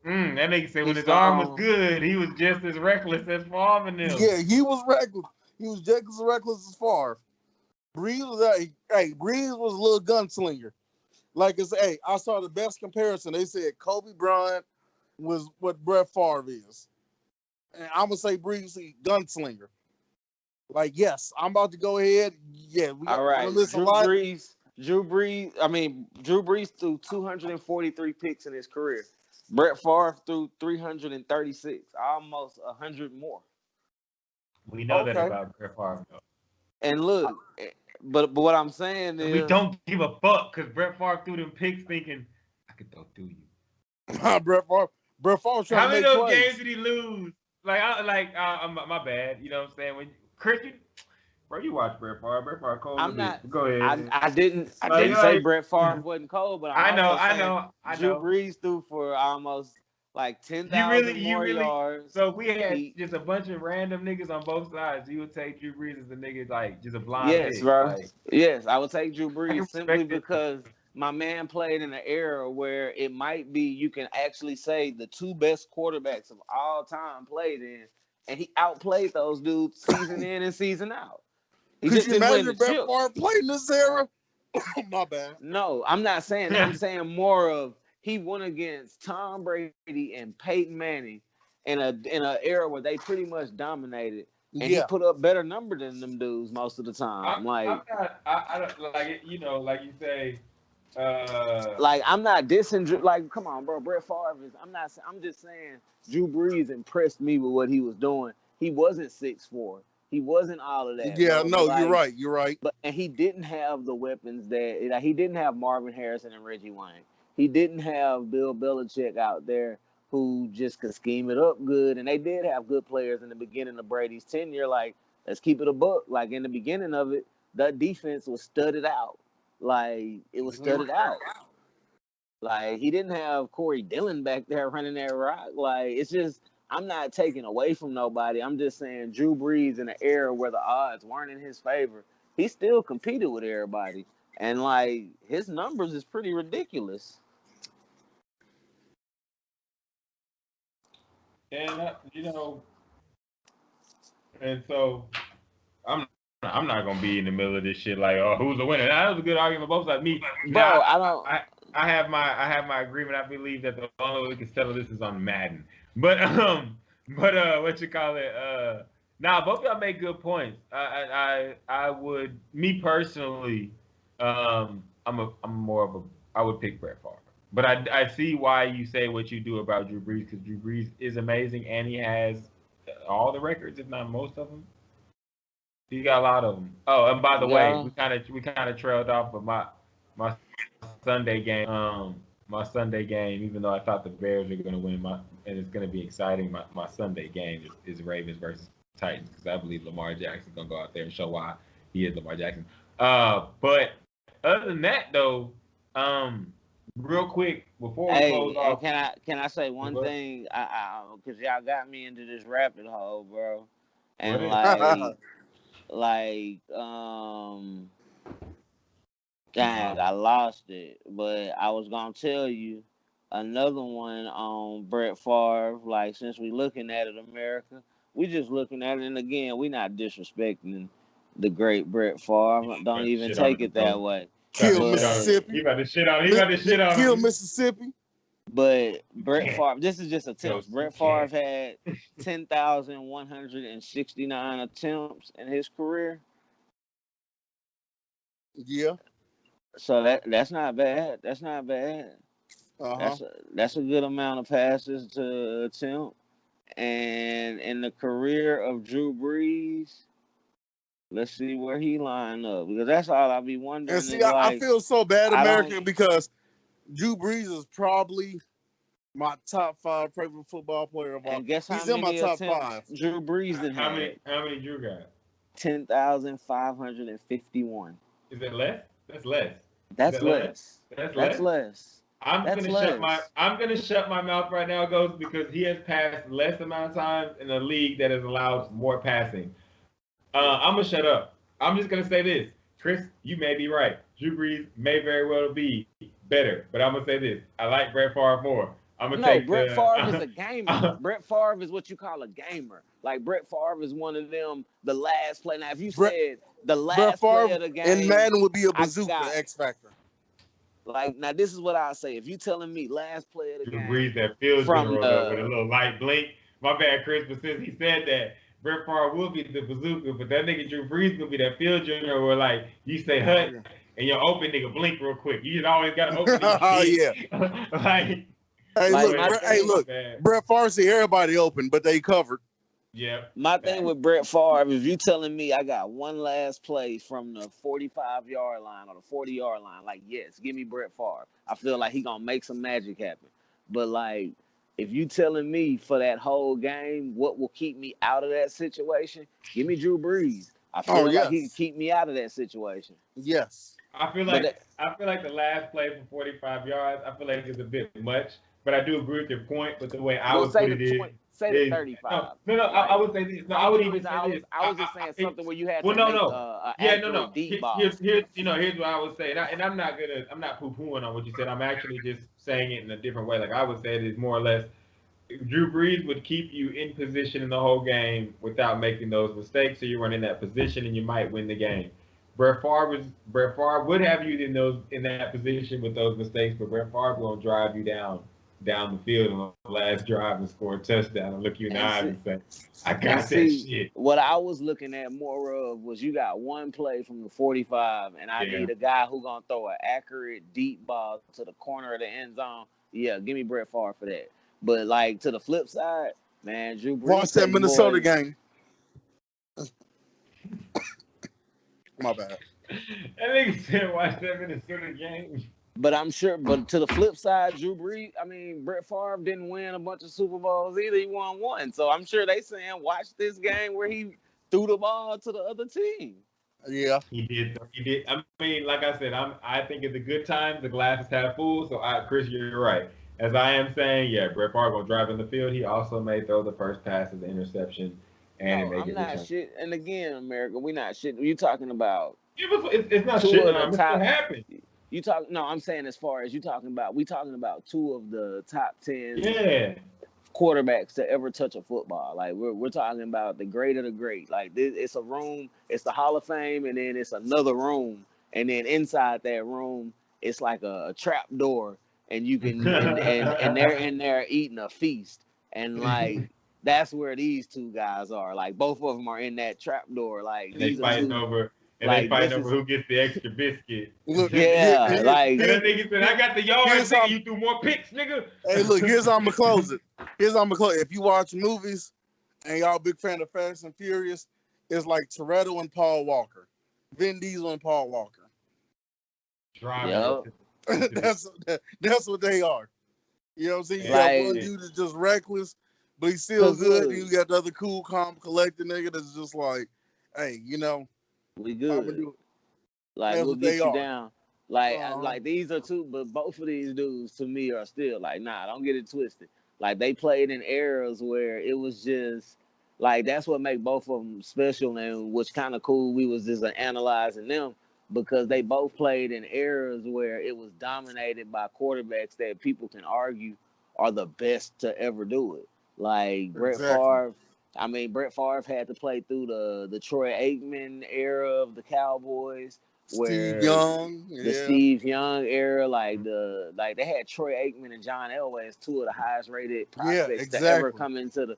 That makes sense. When his arm was good, he was just as reckless as Favre and them. Yeah, he was reckless. He was just as reckless as Favre. Brees was Brees was a little gunslinger. Like I said, I saw the best comparison. They said Kobe Bryant was what Brett Favre is. And I'm gonna say Brees, gunslinger. Like, yes, I'm about to go ahead. Yeah, all right. Drew Brees threw 243 picks in his career. Brett Favre threw 336, almost 100 more. We know that about Brett Favre, though. And look, but what I'm saying is we don't give a fuck because Brett Favre threw them picks thinking I could throw through you. Brett Favre. How many of those games did he lose? My bad. You know what I'm saying? When Christian, bro, you watch Brett Favre. Brett Favre cold. Go ahead. I didn't say Brett Favre wasn't cold, but I know. Drew Brees threw for almost like 10,000 more yards. So we had just a bunch of random niggas on both sides. You would take Drew Brees as a nigga like just a blind. Yes, pick. bro. Yes, I would take Drew Brees simply because my man played in an era where it might be you can actually say the two best quarterbacks of all time played in, and he outplayed those dudes season in and season out. Could you imagine Brett Favre played in this era? My bad. No, I'm not saying that. I'm saying more of he won against Tom Brady and Peyton Manning in an era where they pretty much dominated. And he put up better number than them dudes most of the time. I don't like it, like you say. I'm not dissing. Like, come on, bro. Brett Favre is. I'm just saying. Drew Brees impressed me with what he was doing. He wasn't 6'4". He wasn't all of that. Yeah, no, you're right. You're right. And he didn't have the weapons that he didn't have Marvin Harrison and Reggie Wayne. He didn't have Bill Belichick out there who just could scheme it up good. And they did have good players in the beginning of Brady's tenure. Like, let's keep it a buck. Like, in the beginning of it, that defense was studded out. Like, it was studded out. Like, he didn't have Corey Dillon back there running that rock. Like, it's just, I'm not taking away from nobody. I'm just saying Drew Brees in an era where the odds weren't in his favor, he still competed with everybody. And, like, his numbers is pretty ridiculous. And, and so I'm not going to be in the middle of this shit like, oh, who's the winner? That was a good argument both sides. Bro, I have my agreement. I believe that the only way we can settle this is on Madden. But what you call it? Both y'all make good points. I would, me personally, I would pick Brett Favre. But I see why you say what you do about Drew Brees, because Drew Brees is amazing and he has all the records, if not most of them. He got a lot of them. Oh, and by the way, Yeah. we kind of trailed off of my Sunday game. My Sunday game, even though I thought the Bears were going to win, and it's going to be exciting. My Sunday game is Ravens versus Titans because I believe Lamar Jackson's going to go out there and show why he is Lamar Jackson. But other than that, though, real quick before we close off, can I say one thing? Because y'all got me into this rabbit hole, bro, and dang, I lost it. But I was gonna tell you another one on Brett Favre. Like, since we looking at it, America, we just looking at it, and again, we not disrespecting the great Brett Favre. Don't even take it that way. Kill Mississippi. He about to shit on him. Kill Mississippi. But Brett Favre, this is just attempts. Brett Favre had 10,169 attempts in his career. Yeah. So that's not bad. That's not bad. That's a good amount of passes to attempt. And in the career of Drew Brees, let's see where he lined up, because that's all I'll be wondering. And see, I feel so bad, American, because Drew Brees is probably my top 5 favorite football player of all. And guess He's how in my many top attempts 5. Drew Brees did How have? many Drew got? 10,551. Is that less? That's less. That's less. That's less. I'm gonna shut my mouth right now, Ghost, because he has passed less amount of times in a league that has allowed more passing. I'm gonna shut up. I'm just gonna say this, Chris. You may be right. Drew Brees may very well be better, but I'm gonna say this: I like Brett Favre more. Brett Favre is a gamer. Brett Favre is what you call a gamer. Like, Brett Favre is one of them, the last play. Now, if you said the last play of the game, and Madden would be a bazooka X Factor. Like, now this is what I'll say. If you telling me last play of the game, Drew Brees, that field general with a little light blink. My bad, Chris, but since he said that, Brett Favre will be the bazooka, but that nigga Drew Brees gonna be that field general where, like, you say hut and your open nigga blink real quick. You just always gotta open nigga. Look, Brett Favre see everybody open, but they covered. Yeah. My thing with Brett Favre, if you telling me I got one last play from the 45-yard line or the 40-yard line, like, yes, give me Brett Favre. I feel like he gonna make some magic happen. But, like, if you telling me for that whole game what will keep me out of that situation, give me Drew Brees. I feel like he can keep me out of that situation. Yes. I feel like the last play for 45 yards, I feel like it's a bit much, but I do agree with your point. But the way I would put it is, say the 35. I would say this. No, I would even say this. I was just saying something where you had to make a deep ball. Here's what I would say, and I'm not poo-pooing on what you said. I'm actually just saying it in a different way. Like, I would say it is more or less, Drew Brees would keep you in position in the whole game without making those mistakes, so you run in that position and you might win the game. Brett Favre would have you in that position with those mistakes, but Brett Favre will drive you down the field on the last drive and score a touchdown and look you in the eyes and say, I got that shit. What I was looking at more of was, you got one play from the 45, and I need a guy who gonna throw an accurate deep ball to the corner of the end zone. Yeah, give me Brett Favre for that. But, like, to the flip side, man, Drew Brees. Watch that Minnesota game. My bad. I think he said watch that Minnesota game. But I'm sure, but to the flip side, Brett Favre didn't win a bunch of Super Bowls either. He won one. So I'm sure they saying, watch this game where he threw the ball to the other team. Yeah. He did. I mean, like I said, I think at the good times, the glass is half full. So, Chris, you're right. As I am saying, Brett Favre will drive in the field. He also may throw the first pass as an interception. And I'm not shit. And again, America, we not shit. You talking about? It's not shit. It's what happened. I'm saying, as far as we talking about two of the top 10 quarterbacks to ever touch a football. Like, we're talking about the great of the great. Like, it's a room, it's the Hall of Fame, and then it's another room, and then inside that room, it's like a trap door, and you can and they're in there eating a feast, and like. That's where these two guys are. Like, both of them are in that trap door. Like, they fighting over who gets the extra biscuit. Look, like, and that nigga said, I got the yard, nigga, you threw more picks, nigga. Hey, look, here's how I'm gonna close it. If you watch movies and y'all big fan of Fast and Furious, is like Toretto and Paul Walker, Vin Diesel and Paul Walker. Yep. That's what they are. You know what I'm saying? You Like, got one dude that's just reckless, but he's still good. And you got the other cool, calm, collected nigga that's just like, hey, you know, we good. Like, that's we'll get you down. Like these are two, but both of these dudes to me are still like, nah, don't get it twisted. Like, they played in eras where it was just like, that's what make both of them special, and what's kind of cool. We was just analyzing them because they both played in eras where it was dominated by quarterbacks that people can argue are the best to ever do it. Like Brett Favre. I mean, Brett Favre had to play through the Troy Aikman era of the Cowboys. Where the Steve Young era, like they had Troy Aikman and John Elway as two of the highest rated prospects to ever come into the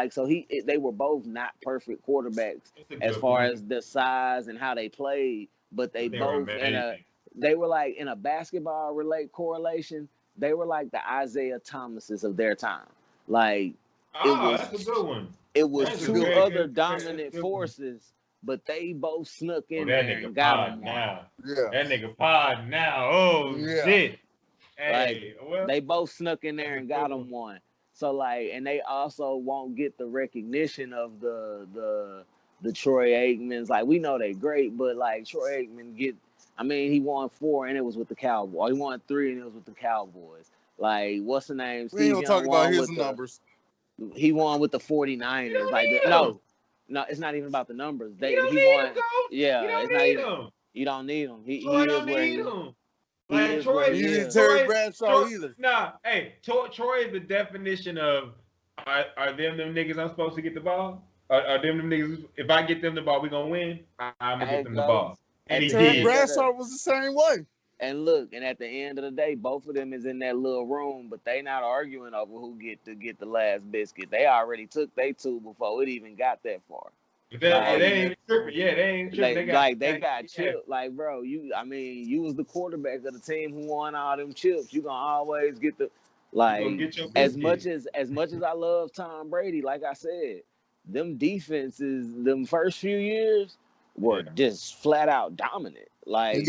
so they were both not perfect quarterbacks as far as the size and how they played, but they both they were like in a basketball correlation, they were like the Isaiah Thomases of their time. Like that's a good one. It was two other dominant forces. But they both snuck in there and got him now. Yeah. That nigga pod now. Oh, shit. Hey, they both snuck in there and got him one. So, like, and they also won't get the recognition of the Troy Aikmans. Like, we know they great, but, like, Troy Aikman he won 4 and it was with the Cowboys. He won 3 and it was with the Cowboys. Like, what's the name? We ain't gonna talk about his numbers. He won with the 49ers. No, it's not even about the numbers. He won. Yeah, it's not even. You don't need him. He is where he is. Like Troy, you didn't Terry Bradshaw either. Nah, hey, Troy is the definition of are them niggas I'm supposed to get the ball? Are them niggas? If I get them the ball, we gonna win. I'm gonna get them the ball. And he Terry did. Bradshaw was the same way. And look, and at the end of the day, both of them is in that little room, but they not arguing over who get the last biscuit. They already took their 2 before it even got that far. They ain't tripping. Yeah, they ain't tripping. They got chipped. Like, bro, you was the quarterback of the team who won all them chips. You gonna always get the as much as I love Tom Brady, like I said, them defenses, them first few years were just flat out dominant. Like,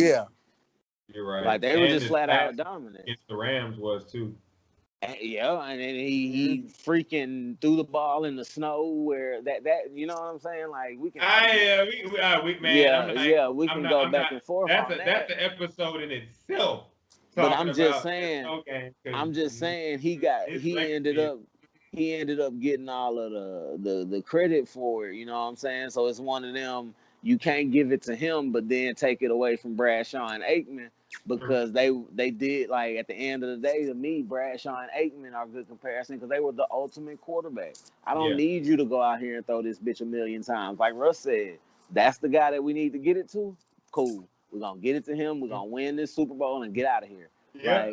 you're right. Like, they were just flat out dominant. Against the Rams was too. And then he freaking threw the ball in the snow where that you know what I'm saying? Like, we can. We can go back and forth. That's an episode in itself. But I'm just saying he ended up getting all of the credit for it. You know what I'm saying? So it's one of them. You can't give it to him, but then take it away from Bradshaw and Aikman because they did, like, at the end of the day, to me, Bradshaw and Aikman are a good comparison because they were the ultimate quarterback. I don't need you to go out here and throw this bitch a million times. Like Russ said, that's the guy that we need to get it to. Cool. We're going to get it to him. We're going to win this Super Bowl and get out of here. Yeah.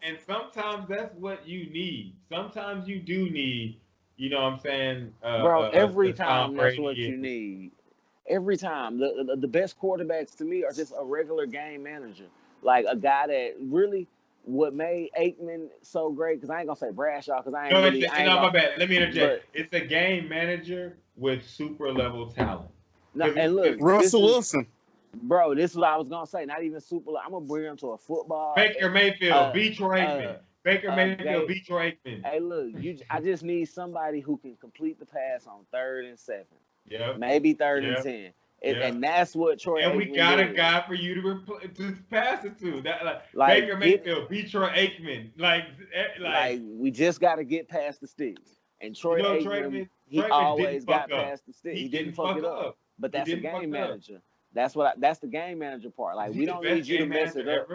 And sometimes that's what you need. Sometimes you do need, you know what I'm saying? Bro, every time that's what you need. Every time. The best quarterbacks to me are just a regular game manager. Like a guy that really, what made Aikman so great, because I ain't going to say Bradshaw, because my bad. Let me interject. It's a game manager with super level talent. No, and look. Russell Wilson. Bro, this is what I was going to say. Not even super. I'm going to bring him to a football. Baker Mayfield, beat Troy Aikman. Baker Mayfield, beat Troy Aikman. Hey, look, I just need somebody who can complete the pass on 3rd and 7. Yeah. Maybe 3rd and 10. And that's what Troy And Aikman we got did. A guy for you to pass it to. Like Baker Mayfield beat Troy Aikman. Like we just got to get past the sticks. And Troy Aikman, he always got past the sticks. He didn't fuck it up. But that's a game manager. That's the game manager part. Like, we don't need you to mess it up.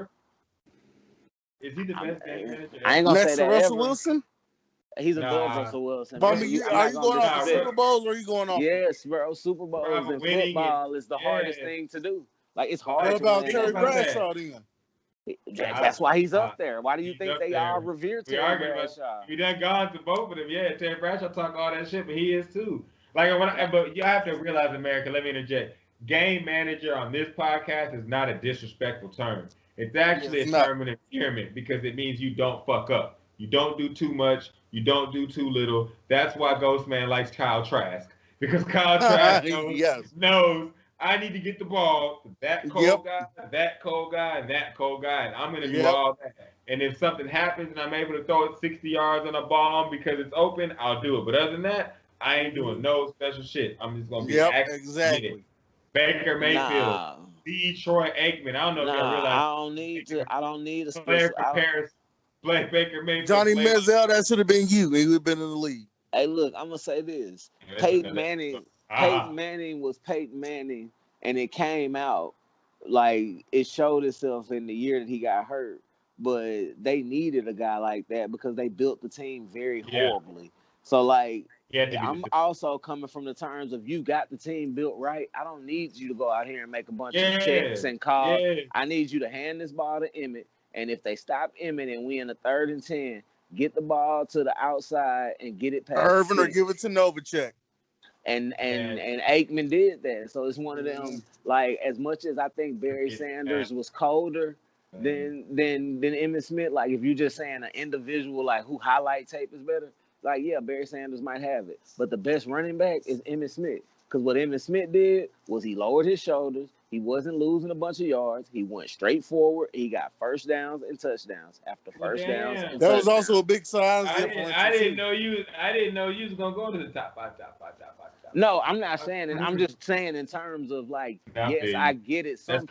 Is he the best game manager? I ain't gonna say that. Russell Wilson? He's above Russell Wilson. But are you going off the Super Bowls or are you going off? Yes, bro. Super Bowls and football is the hardest thing to do. Like, it's hard. What about Terry Bradshaw then? That's why he's up there. Why do you think they all revere Terry Bradshaw? We done gone to both of them. Yeah, Terry Bradshaw talk all that shit, but he is too. But you have to realize, America, let me interject. Game manager on this podcast is not a disrespectful term. It's actually a term of endearment because it means you don't fuck up. You don't do too much. You don't do too little. That's why Ghostman likes Kyle Trask. because Kyle Trask Yes. knows I need to get the ball to that cold Yep. guy, that cold guy, and that cold guy, and I'm going to do Yep. all that. And if something happens and I'm able to throw it 60 yards on a bomb because it's open, I'll do it. But other than that, I ain't doing no special shit. I'm just going to be exactly. Baker Mayfield, Nah, Detroit Aikman. I don't know if y'all realize. I don't need a Player special. for Paris, Baker Mayfield. Johnny Manziel, that should have been you. He would have been in the league. Hey, look, I'm gonna say this: Peyton Manning was Peyton Manning, and it came out like it showed itself in the year that he got hurt. But they needed a guy like that because they built the team very horribly. So like. I'm also coming from the terms of you got the team built right. I don't need you to go out here and make a bunch of checks and calls. I need you to hand this ball to Emmett. And if they stop Emmett and we in the 3rd and 10, get the ball to the outside and get it past Irvin or give it to Novacek. And Aikman did that. So it's one of them, like, as much as I think Barry Sanders was colder than Emmitt Smith, like if you're just saying an individual, like who highlight tape is better, like, yeah, Barry Sanders might have it. But the best running back is Emmitt Smith. Because what Emmitt Smith did was he lowered his shoulders. He wasn't losing a bunch of yards. He went straight forward. He got first downs and touchdowns after first downs and that touchdowns. was also a big size difference. I didn't know you was gonna go to the top 5. No, I'm not saying it. I'm just saying in terms of like, yes, I get it. Some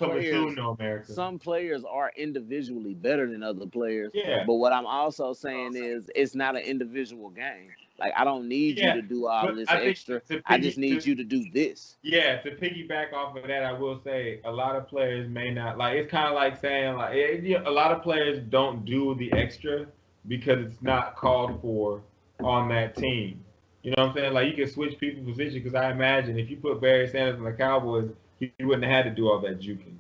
players are individually better than other players. Yeah. But what I'm also saying is it's not an individual game. Like, I don't need you to do all this extra. I just need you to do this. Yeah, to piggyback off of that, I will say a lot of players may not, like, it's kind of like saying, like, a lot of players don't do the extra because it's not called for on that team. You know what I'm saying? Like, you can switch people's position because I imagine if you put Barry Sanders on the Cowboys, he wouldn't have had to do all that juking.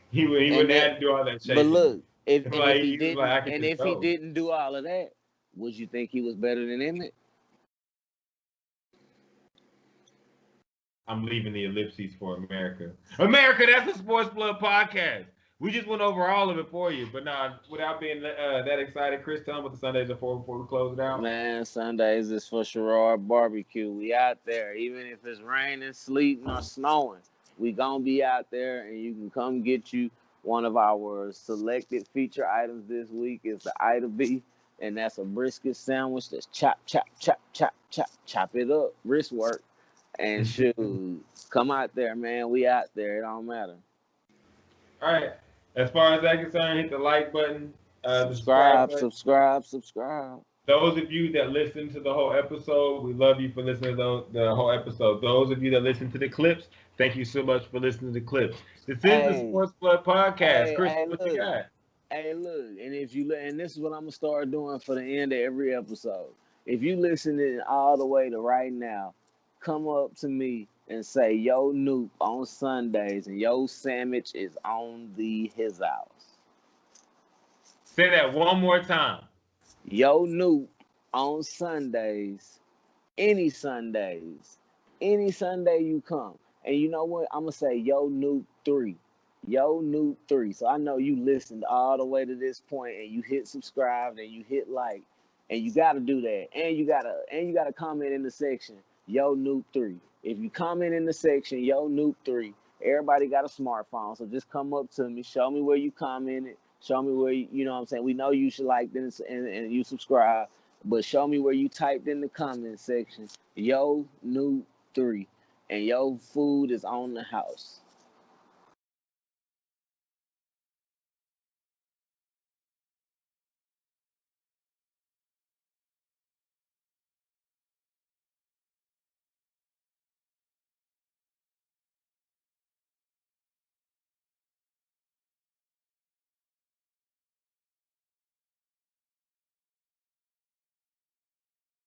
He wouldn't have to do all that shaking. But look, if he didn't do all of that, would you think he was better than Emmett? I'm leaving the ellipses for America. America, that's the Sportsplug podcast. We just went over all of it for you, but without being that excited, Chris, tell them what the Sundays are for before we close it out. Man, Sundays is for Sherrard Barbecue. We out there, even if it's raining, sleeting, or snowing. We gonna be out there, and you can come get you one of our selected feature items this week. Is the Ida beef, and that's a brisket sandwich that's chop it up, wrist work, and shoot, come out there, man. We out there. It don't matter. All right. As far as I'm concerned, hit the like button. Subscribe. Those of you that listen to the whole episode, we love you for listening to the whole episode. Those of you that listen to the clips, thank you so much for listening to the clips. This is the Sportsplug podcast. Chris, what you got? Hey, look, and this is what I'm gonna start doing for the end of every episode. If you listening all the way to right now, come up to me and say, yo, Noop on Sundays, and yo, sandwich is on his house. Say that one more time. Yo, Noop on Sundays, any Sunday you come. And you know what? I'm going to say, yo, Noop 3. Yo, Noop 3. So I know you listened all the way to this point, and you hit subscribe, and you hit like, and you got to do that. And you got to comment in the section, yo, Noop 3. If you comment in the section, yo, Noop 3, everybody got a smartphone. So just come up to me, show me where you commented, show me where you know what I'm saying. We know you should like this and you subscribe, but show me where you typed in the comment section, yo, Noop 3, and your food is on the house.